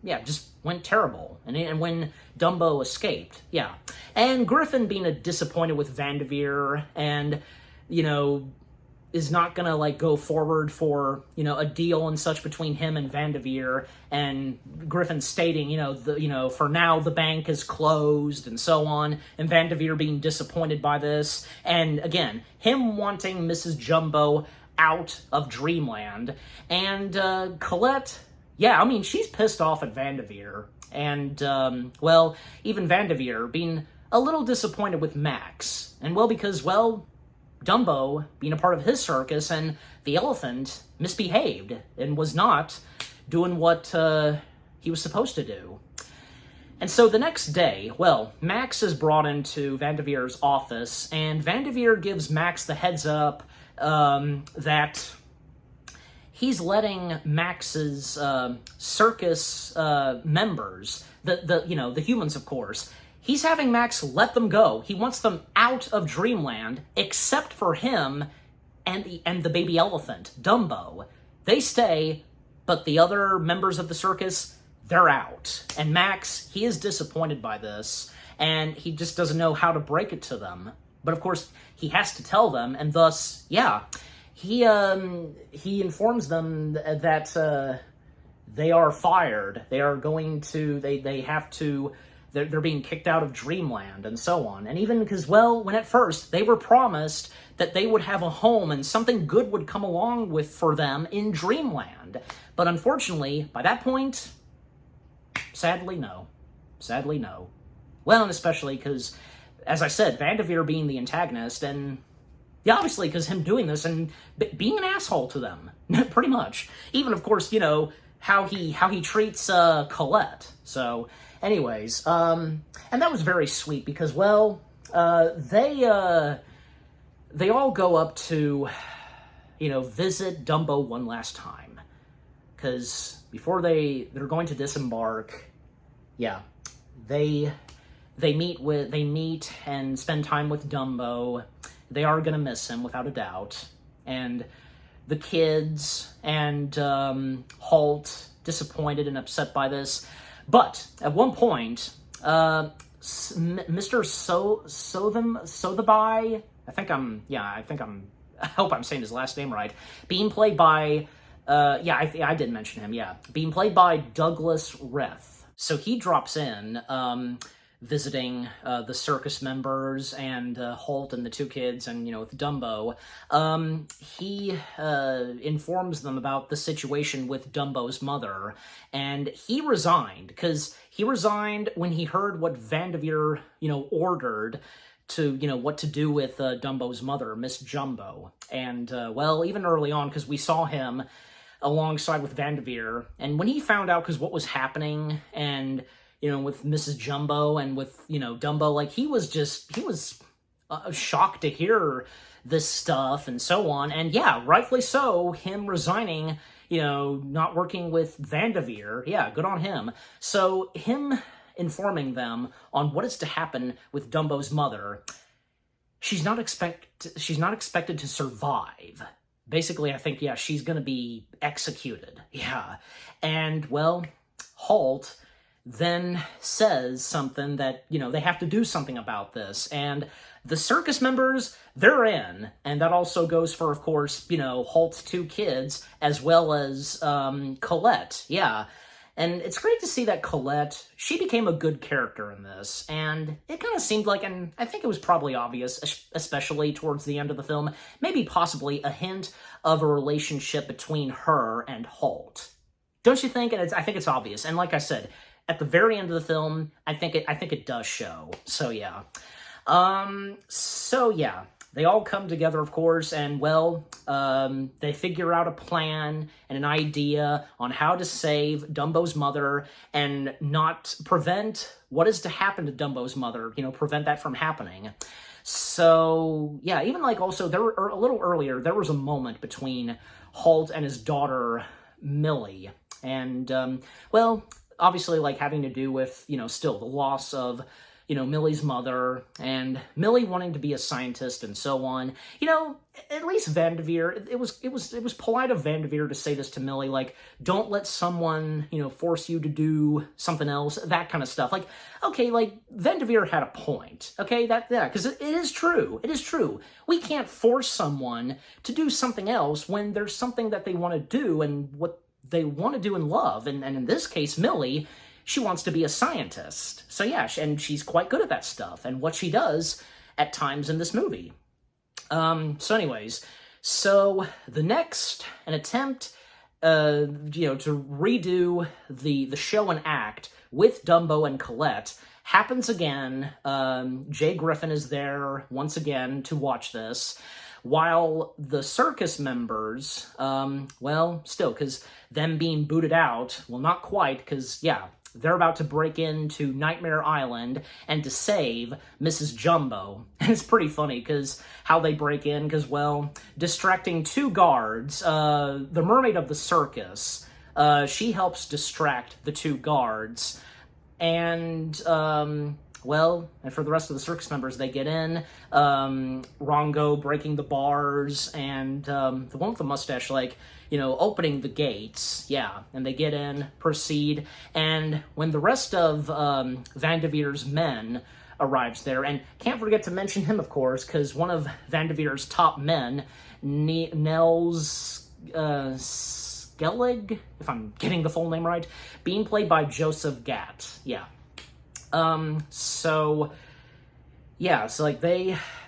yeah, just went terrible. And when Dumbo escaped, yeah. And Griffin being disappointed with Vanderveer, and, is not gonna, go forward for, a deal and such between him and Vanderveer, and Griffin stating, for now the bank is closed, and so on, and Vanderveer being disappointed by this, and again, him wanting Mrs. Jumbo out of Dreamland, and Colette, yeah, I mean, she's pissed off at Vanderveer, and, well, even Vanderveer being a little disappointed with Max, and, well, because, well, Dumbo being a part of his circus, and the elephant misbehaved and was not doing what he was supposed to do. And so the next day, well, Max is brought into Vanderveer's office, and Vanderveer gives Max the heads up that he's letting Max's circus members, the humans, of course, he's having Max let them go. He wants them out of Dreamland, except for him and the baby elephant, Dumbo. They stay, but the other members of the circus, they're out. And Max, he is disappointed by this, and he just doesn't know how to break it to them. But of course, he has to tell them, and thus, yeah, he informs them that they are fired. They are going to, they have to, they're being kicked out of Dreamland, and so on. And even because, well, when at first they were promised that they would have a home and something good would come along for them in Dreamland. But unfortunately, by that point, sadly, no. Sadly, no. Well, and especially because, as I said, Vanderveer being the antagonist, and yeah, obviously because him doing this and being an asshole to them, pretty much. Even, of course, how he treats Colette. So, anyways, and that was very sweet because, well, they all go up to, visit Dumbo one last time, because before they're going to disembark, yeah, they meet and spend time with Dumbo. They are gonna miss him without a doubt, and the kids and Holt disappointed and upset by this. But at one point, Mr. Sotheby, I hope I'm saying his last name right, being played by, I did mention him, yeah, being played by Douglas Reth. So he drops in, visiting the circus members and Holt and the two kids and, with Dumbo. He informs them about the situation with Dumbo's mother, and he resigned, because he resigned when he heard what Vanderveer, ordered to, what to do with Dumbo's mother, Miss Jumbo. And, well, even early on, because we saw him alongside with Vanderveer, and when he found out, because what was happening, and with Mrs. Jumbo and with, Dumbo, he was shocked to hear this stuff and so on. And yeah, rightfully so, him resigning, not working with Vanderveer, yeah, good on him. So him informing them on what is to happen with Dumbo's mother, she's not expected to survive. Basically, I think, yeah, she's gonna be executed, yeah. And, well, Holt, then says something that, they have to do something about this. And the circus members, they're in. And that also goes for, of course, Holt's two kids, as well as Colette. Yeah. And it's great to see that Colette, she became a good character in this. And it kind of seemed like, and I think it was probably obvious, especially towards the end of the film, maybe possibly a hint of a relationship between her and Holt. Don't you think? And I think it's obvious. And like I said, at the very end of the film, I think it does show. So yeah. They all come together, of course, and, well, they figure out a plan and an idea on how to save Dumbo's mother and not prevent what is to happen to Dumbo's mother, prevent that from happening. So, yeah, even, also, there were, a little earlier, there was a moment between Holt and his daughter, Millie, and, obviously, having to do with, still the loss of Millie's mother, and Millie wanting to be a scientist and so on. At least Vanderveer, it was polite of Vanderveer to say this to Millie, don't let someone, force you to do something else, that kind of stuff. Vanderveer had a point, okay? Because it is true. It is true. We can't force someone to do something else when there's something that they want to do and what they want to do and love. And in this case, Millie, she wants to be a scientist. So yeah, and she's quite good at that stuff, and what she does at times in this movie. So anyways, so the next, an attempt, to redo the show and act with Dumbo and Colette happens again. Jay Griffin is there once again to watch this, while the circus members, still, because them being booted out, well, not quite, because, yeah, they're about to break into Nightmare Island and to save Mrs. Jumbo. And it's pretty funny, because how they break in, because, distracting two guards, the mermaid of the circus, she helps distract the two guards, and, and for the rest of the circus members, they get in, Rongo breaking the bars, and the one with the mustache, opening the gates, yeah, and they get in, proceed, and when the rest of Vanderveer's men arrives there, and can't forget to mention him, of course, because one of Vanderveer's top men, Nels Skellig, if I'm getting the full name right, being played by Joseph Gatt, yeah.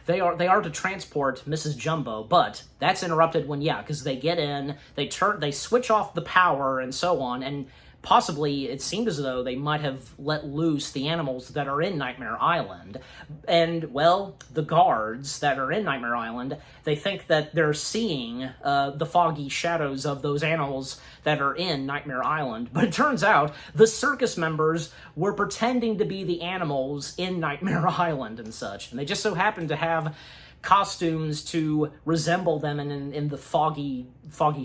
They are to transport Mrs. Jumbo, but that's interrupted when, because they get in, they switch off the power and so on, and possibly it seemed as though they might have let loose the animals that are in Nightmare Island. And, the guards that are in Nightmare Island, they think that they're seeing the foggy shadows of those animals that are in Nightmare Island. But it turns out the circus members were pretending to be the animals in Nightmare Island and such. And they just so happened to have costumes to resemble them in the foggy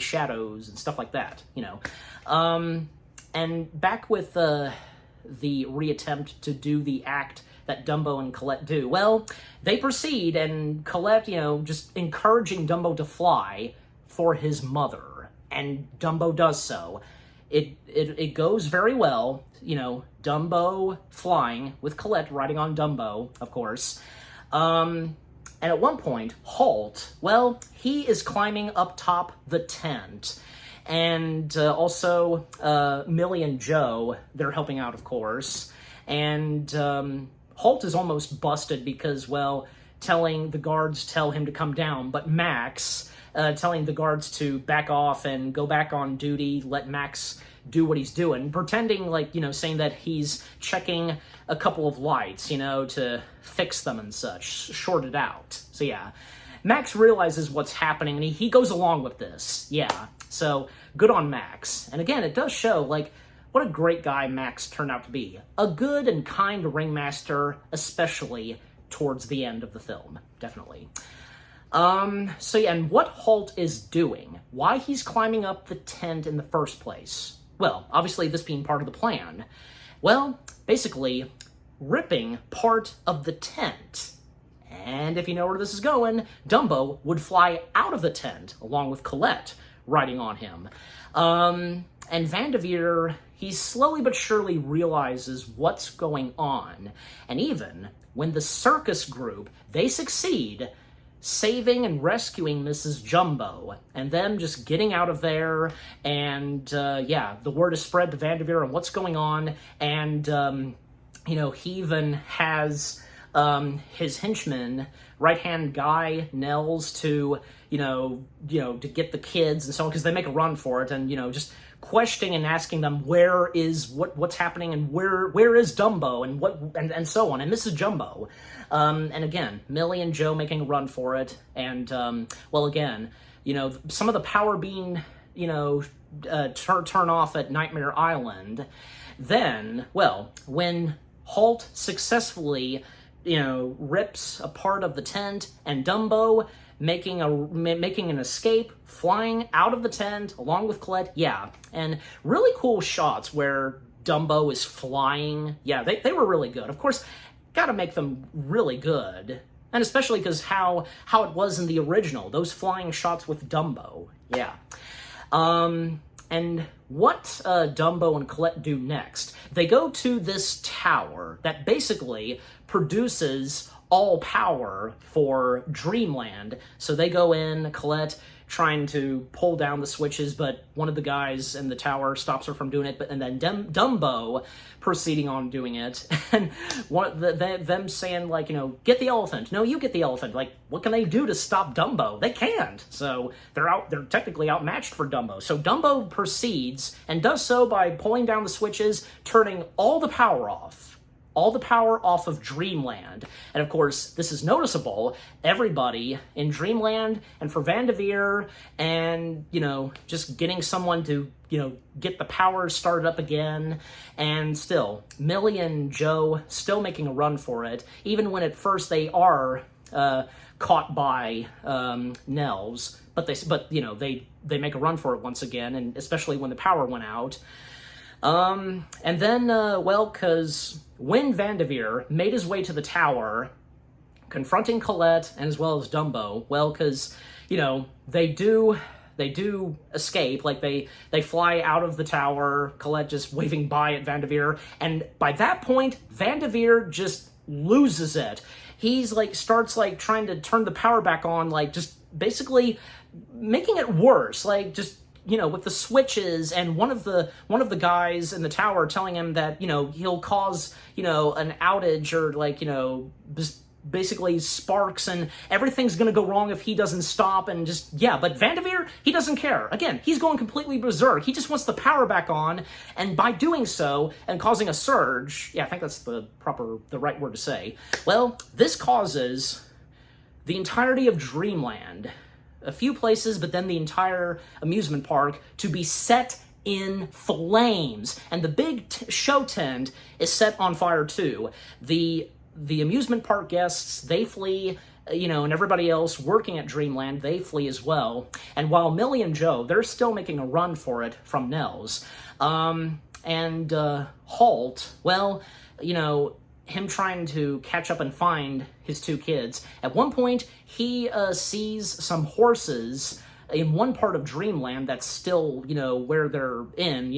shadows and stuff like that, And back with the reattempt to do the act that Dumbo and Colette do, they proceed, and Colette, just encouraging Dumbo to fly for his mother, and Dumbo does so. It goes very well, Dumbo flying, with Colette riding on Dumbo, of course. And at one point, Holt, he is climbing up top the tent, and also Millie and Joe, they're helping out, of course, and Holt is almost busted because, telling the guards tell him to come down, but Max, telling the guards to back off and go back on duty, let Max do what he's doing, pretending saying that he's checking a couple of lights, to fix them and such, short it out. So yeah, Max realizes what's happening, and he goes along with this, yeah. So, good on Max. And again, it does show, what a great guy Max turned out to be. A good and kind ringmaster, especially towards the end of the film. Definitely. And what Holt is doing, why he's climbing up the tent in the first place. Obviously this being part of the plan. Basically, ripping part of the tent. And if you know where this is going, Dumbo would fly out of the tent, along with Colette riding on him. And Vanderveer, he slowly but surely realizes what's going on. And even when the circus group, they succeed saving and rescuing Mrs. Jumbo, and them just getting out of there, and yeah, the word is spread to Vanderveer on what's going on, and you know, he even has his henchman, right-hand guy, Nels, to, to get the kids and so on, because they make a run for it, and, just questioning and asking them what's happening, and where is Dumbo, and so on, and Mrs. Jumbo. And again, Millie and Joe making a run for it, and, well, again, some of the power being, turn off at Nightmare Island. Then, well, when Holt successfully, rips a part of the tent, and Dumbo making an escape, flying out of the tent along with Colette, yeah, and really cool shots where Dumbo is flying. Yeah, they were really good. Of course, gotta make them really good, and especially because how it was in the original, those flying shots with Dumbo, yeah. And what Dumbo and Colette do next, they go to this tower that basically produces all power for Dreamland. So they go in, Colette trying to pull down the switches, but one of the guys in the tower stops her from doing it, and then Dumbo proceeding on doing it, and them saying, like, get the elephant. No, you get the elephant. Like, what can they do to stop Dumbo? They can't. So they're technically outmatched for Dumbo. So Dumbo proceeds, and does so by pulling down the switches, turning all the power off. All the power off of Dreamland. And of course, this is noticeable. Everybody in Dreamland, and for Vanderveer, and, just getting someone to, get the power started up again. And still, Millie and Joe still making a run for it, even when at first they are caught by Nels. But they make a run for it once again, and especially when the power went out. And then, because when Vanderveer made his way to the tower, confronting Colette and as well as Dumbo, well, because, they do escape, like they fly out of the tower, Colette just waving by at Vanderveer, and by that point, Vanderveer just loses it. He's starts trying to turn the power back on, just basically making it worse, just with the switches, and one of the guys in the tower telling him that, he'll cause, an outage, or just basically sparks, and everything's gonna go wrong if he doesn't stop, and just, yeah, but Vanderveer, he doesn't care. Again, he's going completely berserk. He just wants the power back on, and by doing so, and causing a surge, yeah, I think that's the right word to say, well, this causes the entirety of Dreamland, a few places, but then the entire amusement park, to be set in flames. And the big show tent is set on fire too. The amusement park guests, they flee, and everybody else working at Dreamland, they flee as well. And while Millie and Joe, they're still making a run for it from Nels. And Holt, well, him trying to catch up and find his two kids. At one point, he sees some horses in one part of Dreamland that's still, where they're in,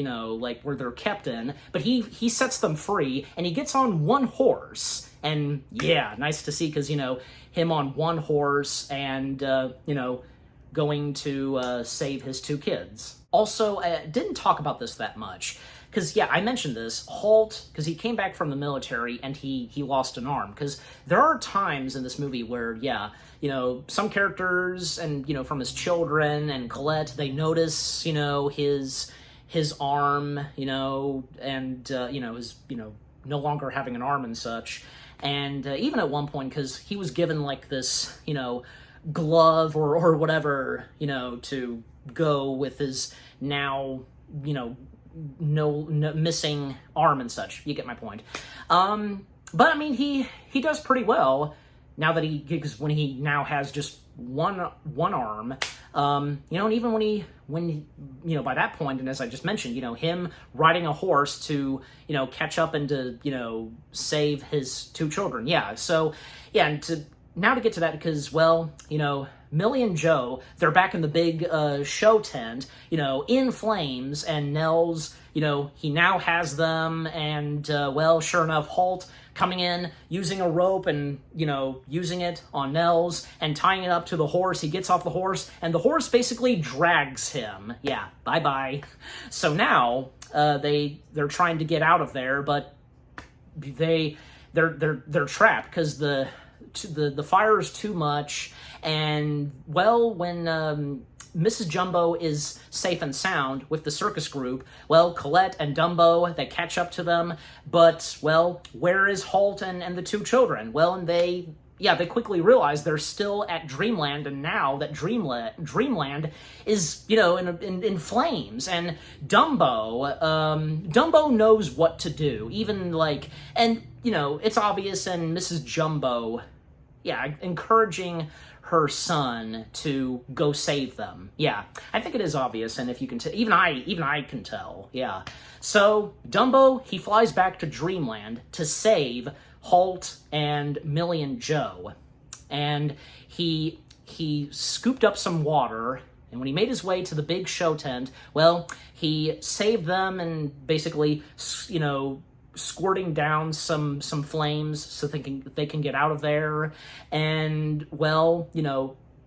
where they're kept in, but he sets them free, and he gets on one horse, and yeah, nice to see, because, him on one horse, and, going to save his two kids. Also, I didn't talk about this that much, because, yeah, I mentioned this, Holt, because he came back from the military, and he lost an arm, because there are times in this movie where, yeah, some characters, and, from his children, and Colette, they notice, his arm, and, his, no longer having an arm and such, and even at one point, because he was given, this, glove or whatever, to go with his now, no missing arm and such. You get my point. But I mean, he does pretty well now that because when he now has just one arm, and even when by that point, and as I just mentioned, him riding a horse to, catch up and to, save his two children. Yeah. So yeah. And to get to that, because, well, Millie and Joe, they're back in the big show tent, in flames, and Nels, he now has them, and, well, sure enough, Holt coming in, using a rope and, using it on Nels and tying it up to the horse. He gets off the horse, and the horse basically drags him. Yeah, bye-bye. So now, they're trying to get out of there, but they're trapped because the fire is too much, and, well, when Mrs. Jumbo is safe and sound with the circus group, well, Colette and Dumbo, they catch up to them, but, well, where is Holt and the two children? Well, and they quickly realize they're still at Dreamland, and now that Dreamland is, in flames, and Dumbo knows what to do, even, it's obvious, and Mrs. Jumbo, encouraging her son to go save them. Yeah, I think it is obvious, and if you can even I can tell. Yeah. So Dumbo, he flies back to Dreamland to save Holt and Millie and Joe, and he scooped up some water, and when he made his way to the big show tent, well, he saved them and basically, squirting down some flames so they can get out of there, and, well,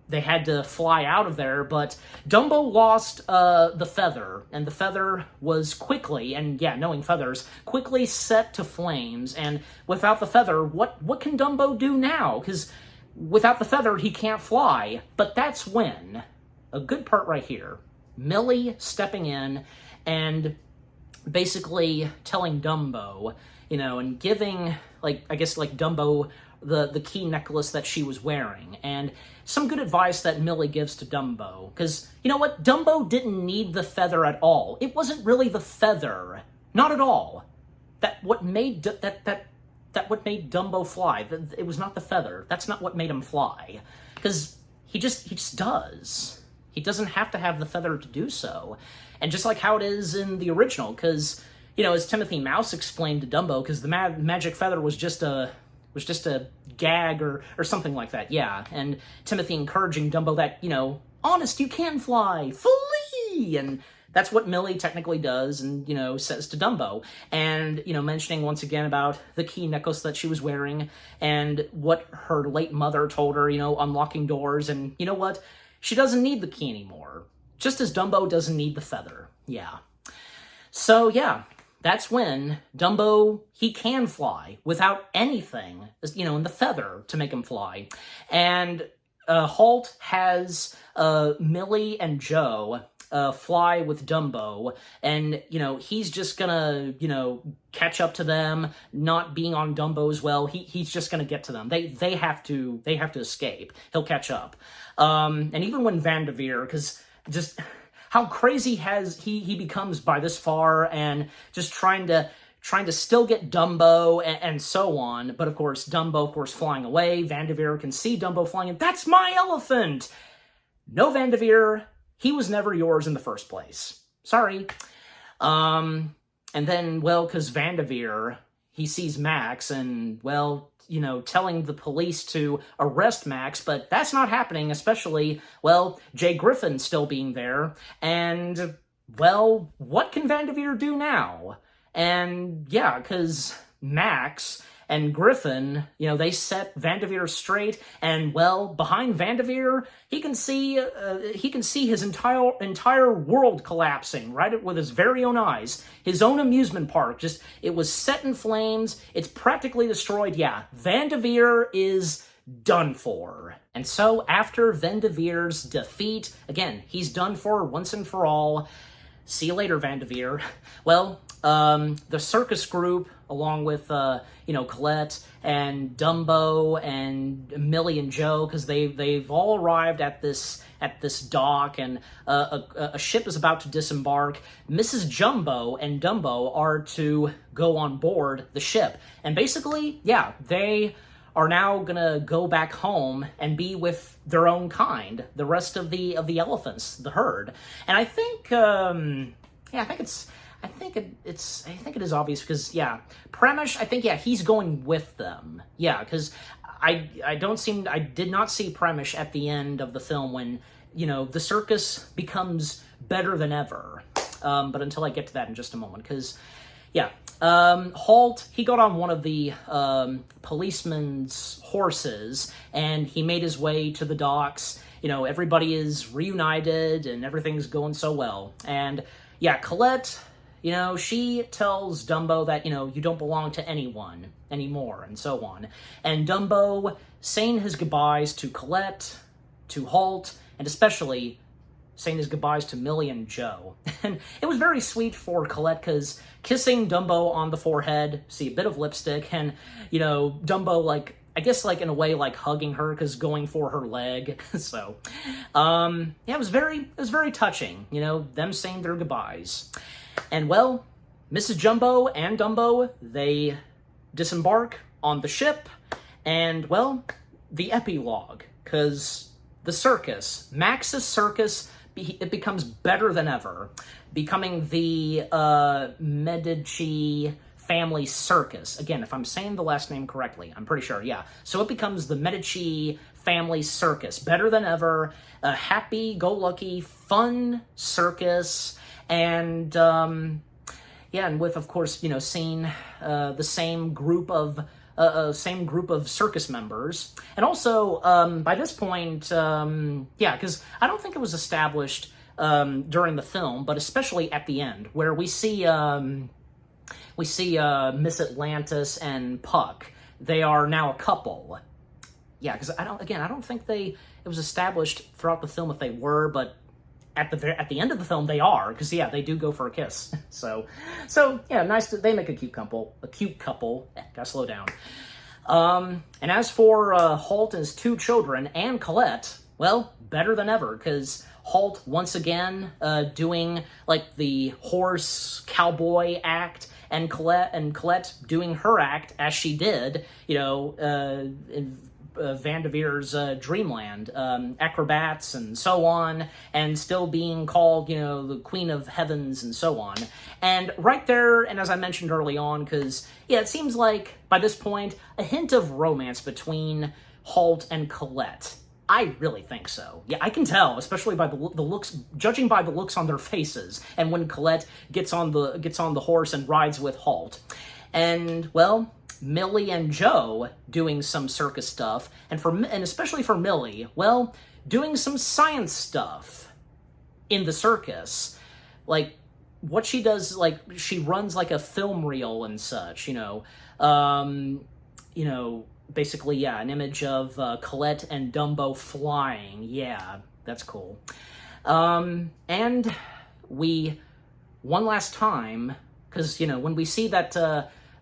they had to fly out of there, but Dumbo lost the feather, and the feather was quickly, and knowing feathers, quickly set to flames, and without the feather, what can Dumbo do now? Because without the feather, he can't fly, but that's when, a good part right here, Millie stepping in and basically telling Dumbo, and giving, Dumbo the key necklace that she was wearing, and some good advice that Millie gives to Dumbo, because, you know what, Dumbo didn't need the feather at all. It wasn't really the feather, not at all. What made Dumbo fly. It was not the feather. That's not what made him fly, because he just does. He doesn't have to have the feather to do so. And just like how it is in the original, because, as Timothy Mouse explained to Dumbo, because the magic feather was just a gag or something like that, yeah. And Timothy encouraging Dumbo that, honest, you can fly, flee! And that's what Millie technically does and, says to Dumbo. And, mentioning once again about the key necklace that she was wearing and what her late mother told her, unlocking doors. And you know what? She doesn't need the key anymore. Just as Dumbo doesn't need the feather. Yeah. So, yeah, that's when Dumbo, he can fly without anything, in the feather to make him fly. And Holt has Millie and Joe fly with Dumbo, and, he's just gonna, catch up to them, not being on Dumbo as well. He's just gonna get to them. They have to escape. He'll catch up. And even when Vanderveer, because just how crazy he becomes by this far, and just trying to still get Dumbo and so on. But of course, Dumbo, flying away. Vanderveer can see Dumbo flying, and that's my elephant! No, Vanderveer, he was never yours in the first place. Sorry. And then, well, because Vanderveer, he sees Max, and, well, telling the police to arrest Max, but that's not happening, especially, well, Jay Griffin still being there, and, well, what can Vanderveer do now? And, yeah, because Max and Griffin, they set Vanderveer straight, and, well, behind Vanderveer, he can see his entire world collapsing, right with his very own eyes. His own amusement park, it was set in flames, it's practically destroyed. Yeah, Vanderveer is done for. And so, after Vanderveer's defeat, again, he's done for once and for all. See you later, Vanderveer. Well, the circus group, along with, Colette and Dumbo and Millie and Joe, because they've all arrived at this dock, and a ship is about to disembark. Mrs. Jumbo and Dumbo are to go on board the ship. And basically, yeah, they are now gonna go back home and be with their own kind, the rest of the elephants, the herd. And I think, I think it is obvious because, yeah, Premish, I think, yeah, he's going with them. Yeah, because I did not see Premish at the end of the film when, you know, the circus becomes better than ever. But until I get to that in just a moment, because, yeah, Halt, he got on one of the policeman's horses, and he made his way to the docks. You know, everybody is reunited, and everything's going so well. And, yeah, Colette, you know, she tells Dumbo that, you know, you don't belong to anyone anymore, and so on. And Dumbo saying his goodbyes to Colette, to Halt, and especially saying his goodbyes to Millie and Joe. And it was very sweet for Colette, because kissing Dumbo on the forehead, see a bit of lipstick, and, you know, Dumbo, like, I guess, like, in a way, like, hugging her, because going for her leg. So, yeah, it was very touching, you know, them saying their goodbyes. And, well, Mrs. Jumbo and Dumbo, they disembark on the ship, and, well, the epilogue, because the circus, Max's circus, it becomes better than ever, becoming the Medici family circus. Again, if I'm saying the last name correctly, I'm pretty sure, yeah. So it becomes the Medici family circus, better than ever, a happy-go-lucky, fun circus, and, yeah, and with, of course, you know, seeing the same group of circus members. And also, by this point, yeah, because I don't think it was established during the film, but especially at the end, where we see Miss Atlantis and Puck. They are now a couple. Yeah, because I don't think it was established throughout the film if they were, but at the end of the film they are, because yeah, they do go for a kiss. So yeah, nice. They make a cute couple. Gotta slow down. And as for Halt and his two children and Colette, well, better than ever, because Halt once again doing like the horse cowboy act, and Colette doing her act as she did, you know, in Van de Veer's Dreamland, acrobats and so on, and still being called, you know, the Queen of Heavens and so on. And right there, and as I mentioned early on, because, yeah, it seems like, by this point, a hint of romance between Halt and Colette. I really think so. Yeah, I can tell, especially by the looks, judging by the looks on their faces, and when Colette gets on the horse and rides with Halt. And, well, Millie and Joe doing some circus stuff, and especially for Millie, well, doing some science stuff in the circus. Like, what she does, like, she runs like a film reel and such, you know, basically, yeah, an image of Colette and Dumbo flying. Yeah, that's cool. And we, one last time, because, you know, when we see that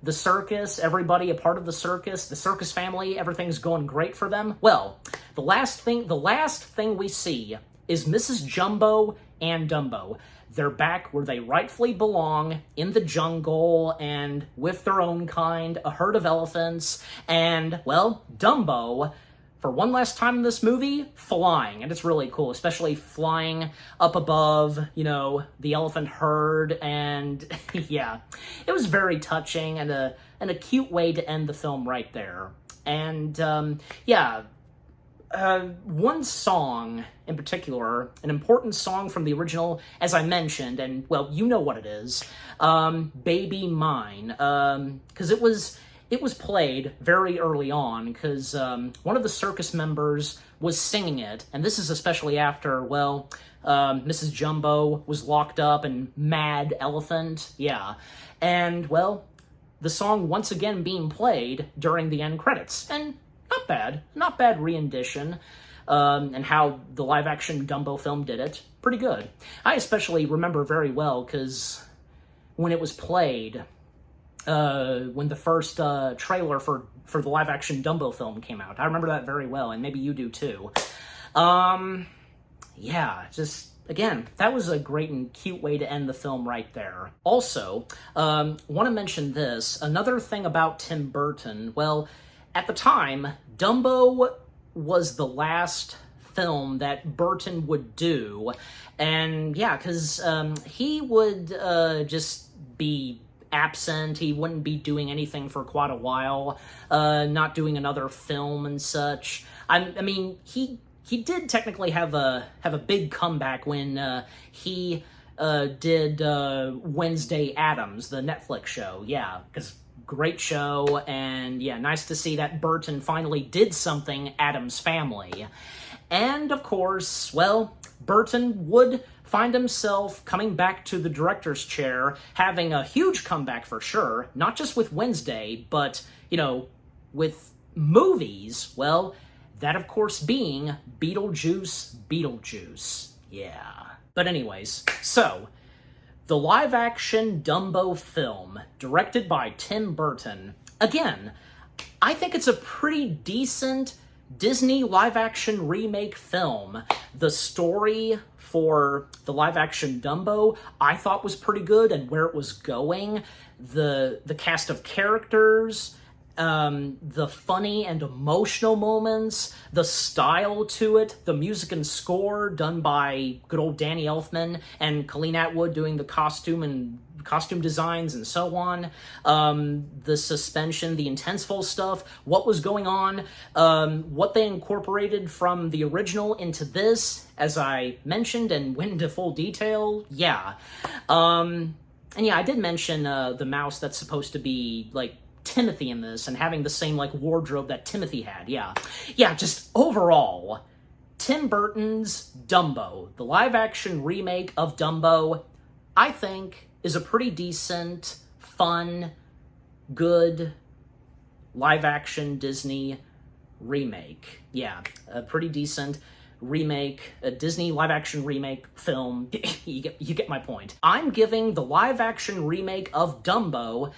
the circus, everybody a part of the circus family, everything's going great for them, well, the last thing we see is Mrs. Jumbo and Dumbo. They're back where they rightfully belong, in the jungle, and with their own kind, a herd of elephants, and, well, Dumbo, for one last time in this movie, flying, and it's really cool, especially flying up above, you know, the elephant herd, and, yeah, it was very touching, and a cute way to end the film right there. And, yeah, one song in particular, an important song from the original, as I mentioned, and, well, you know what it is, Baby Mine, because it was played very early on, because one of the circus members was singing it, and this is especially after, well, Mrs. Jumbo was locked up and Mad Elephant, yeah, and, well, the song once again being played during the end credits, and not bad rendition, and how the live-action Dumbo film did it, pretty good. I especially remember very well, because when it was played, when the first trailer for the live-action Dumbo film came out, I remember that very well, and maybe you do too. Yeah, just, again, that was a great and cute way to end the film right there. Also, want to mention this, another thing about Tim Burton, well, at the time, Dumbo was the last film that Burton would do, and yeah, because he would just be absent. He wouldn't be doing anything for quite a while, not doing another film and such. I mean, he did technically have a big comeback when he did Wednesday Addams, the Netflix show. Yeah, because great show, and yeah, nice to see that Burton finally did something Addams Family. And of course, well, Burton would find himself coming back to the director's chair, having a huge comeback for sure, not just with Wednesday, but, you know, with movies, well, that of course being Beetlejuice. Yeah. But anyways, so, the live-action Dumbo film, directed by Tim Burton, again, I think it's a pretty decent Disney live-action remake film. The story for the live-action Dumbo I thought was pretty good, and where it was going, the cast of characters, the funny and emotional moments, the style to it, the music and score done by good old Danny Elfman and Colleen Atwood doing the costume designs and so on, the suspension, the intenseful stuff, what was going on, what they incorporated from the original into this, as I mentioned and went into full detail, yeah. And yeah, I did mention the mouse that's supposed to be, like, Timothy in this, and having the same, like, wardrobe that Timothy had, yeah. Yeah, just overall, Tim Burton's Dumbo, the live-action remake of Dumbo, I think is a pretty decent, fun, good live-action Disney remake. Yeah, a pretty decent remake, a Disney live-action remake film. you get my point. I'm giving the live-action remake of Dumbo,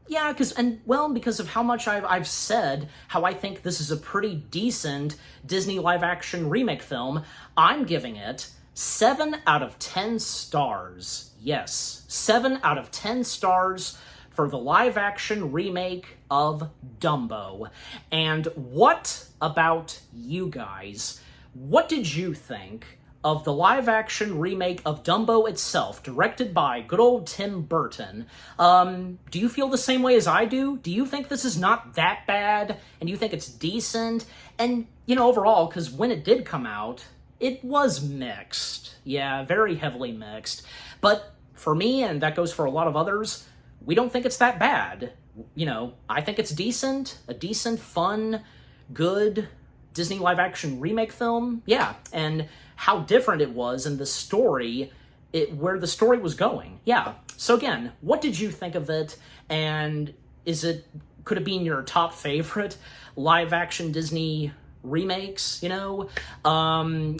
yeah, because of how much I've said how I think this is a pretty decent Disney live-action remake film, I'm giving it 7 out of 10 stars. Yes, 7 out of 10 stars for the live-action remake of Dumbo. And what about you guys? What did you think of the live-action remake of Dumbo itself, directed by good old Tim Burton? Do you feel the same way as I do? Do you think this is not that bad, and you think it's decent? And, you know, overall, because when it did come out, it was mixed. Yeah, very heavily mixed. But for me, and that goes for a lot of others, we don't think it's that bad. You know, I think it's decent, a decent, fun, good Disney live-action remake film. Yeah, and how different it was and the story, where the story was going. Yeah, so again, what did you think of it? And could it be in your top favorite live-action Disney remakes, you know?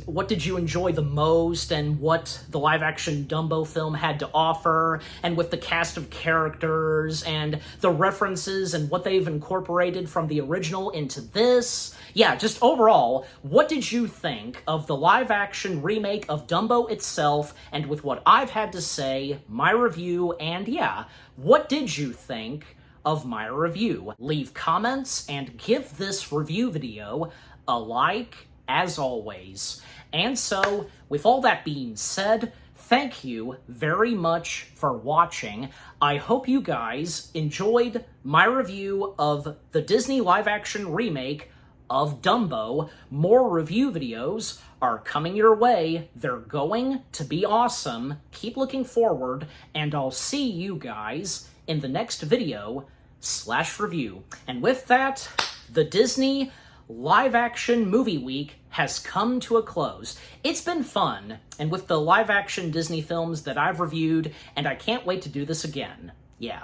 What did you enjoy the most, and what the live-action Dumbo film had to offer, and with the cast of characters, and the references, and what they've incorporated from the original into this? Yeah, just overall, what did you think of the live-action remake of Dumbo itself, and with what I've had to say, my review, and yeah, what did you think of my review? Leave comments and give this review video a like, as always. And so, with all that being said, thank you very much for watching. I hope you guys enjoyed my review of the Disney live-action remake of Dumbo. More review videos are coming your way. They're going to be awesome. Keep looking forward, and I'll see you guys in the next video/review. And with that, the Disney live-action movie week has come to a close. It's been fun, and with the live-action Disney films that I've reviewed, and I can't wait to do this again. Yeah.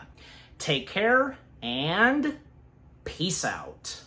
Take care, and peace out.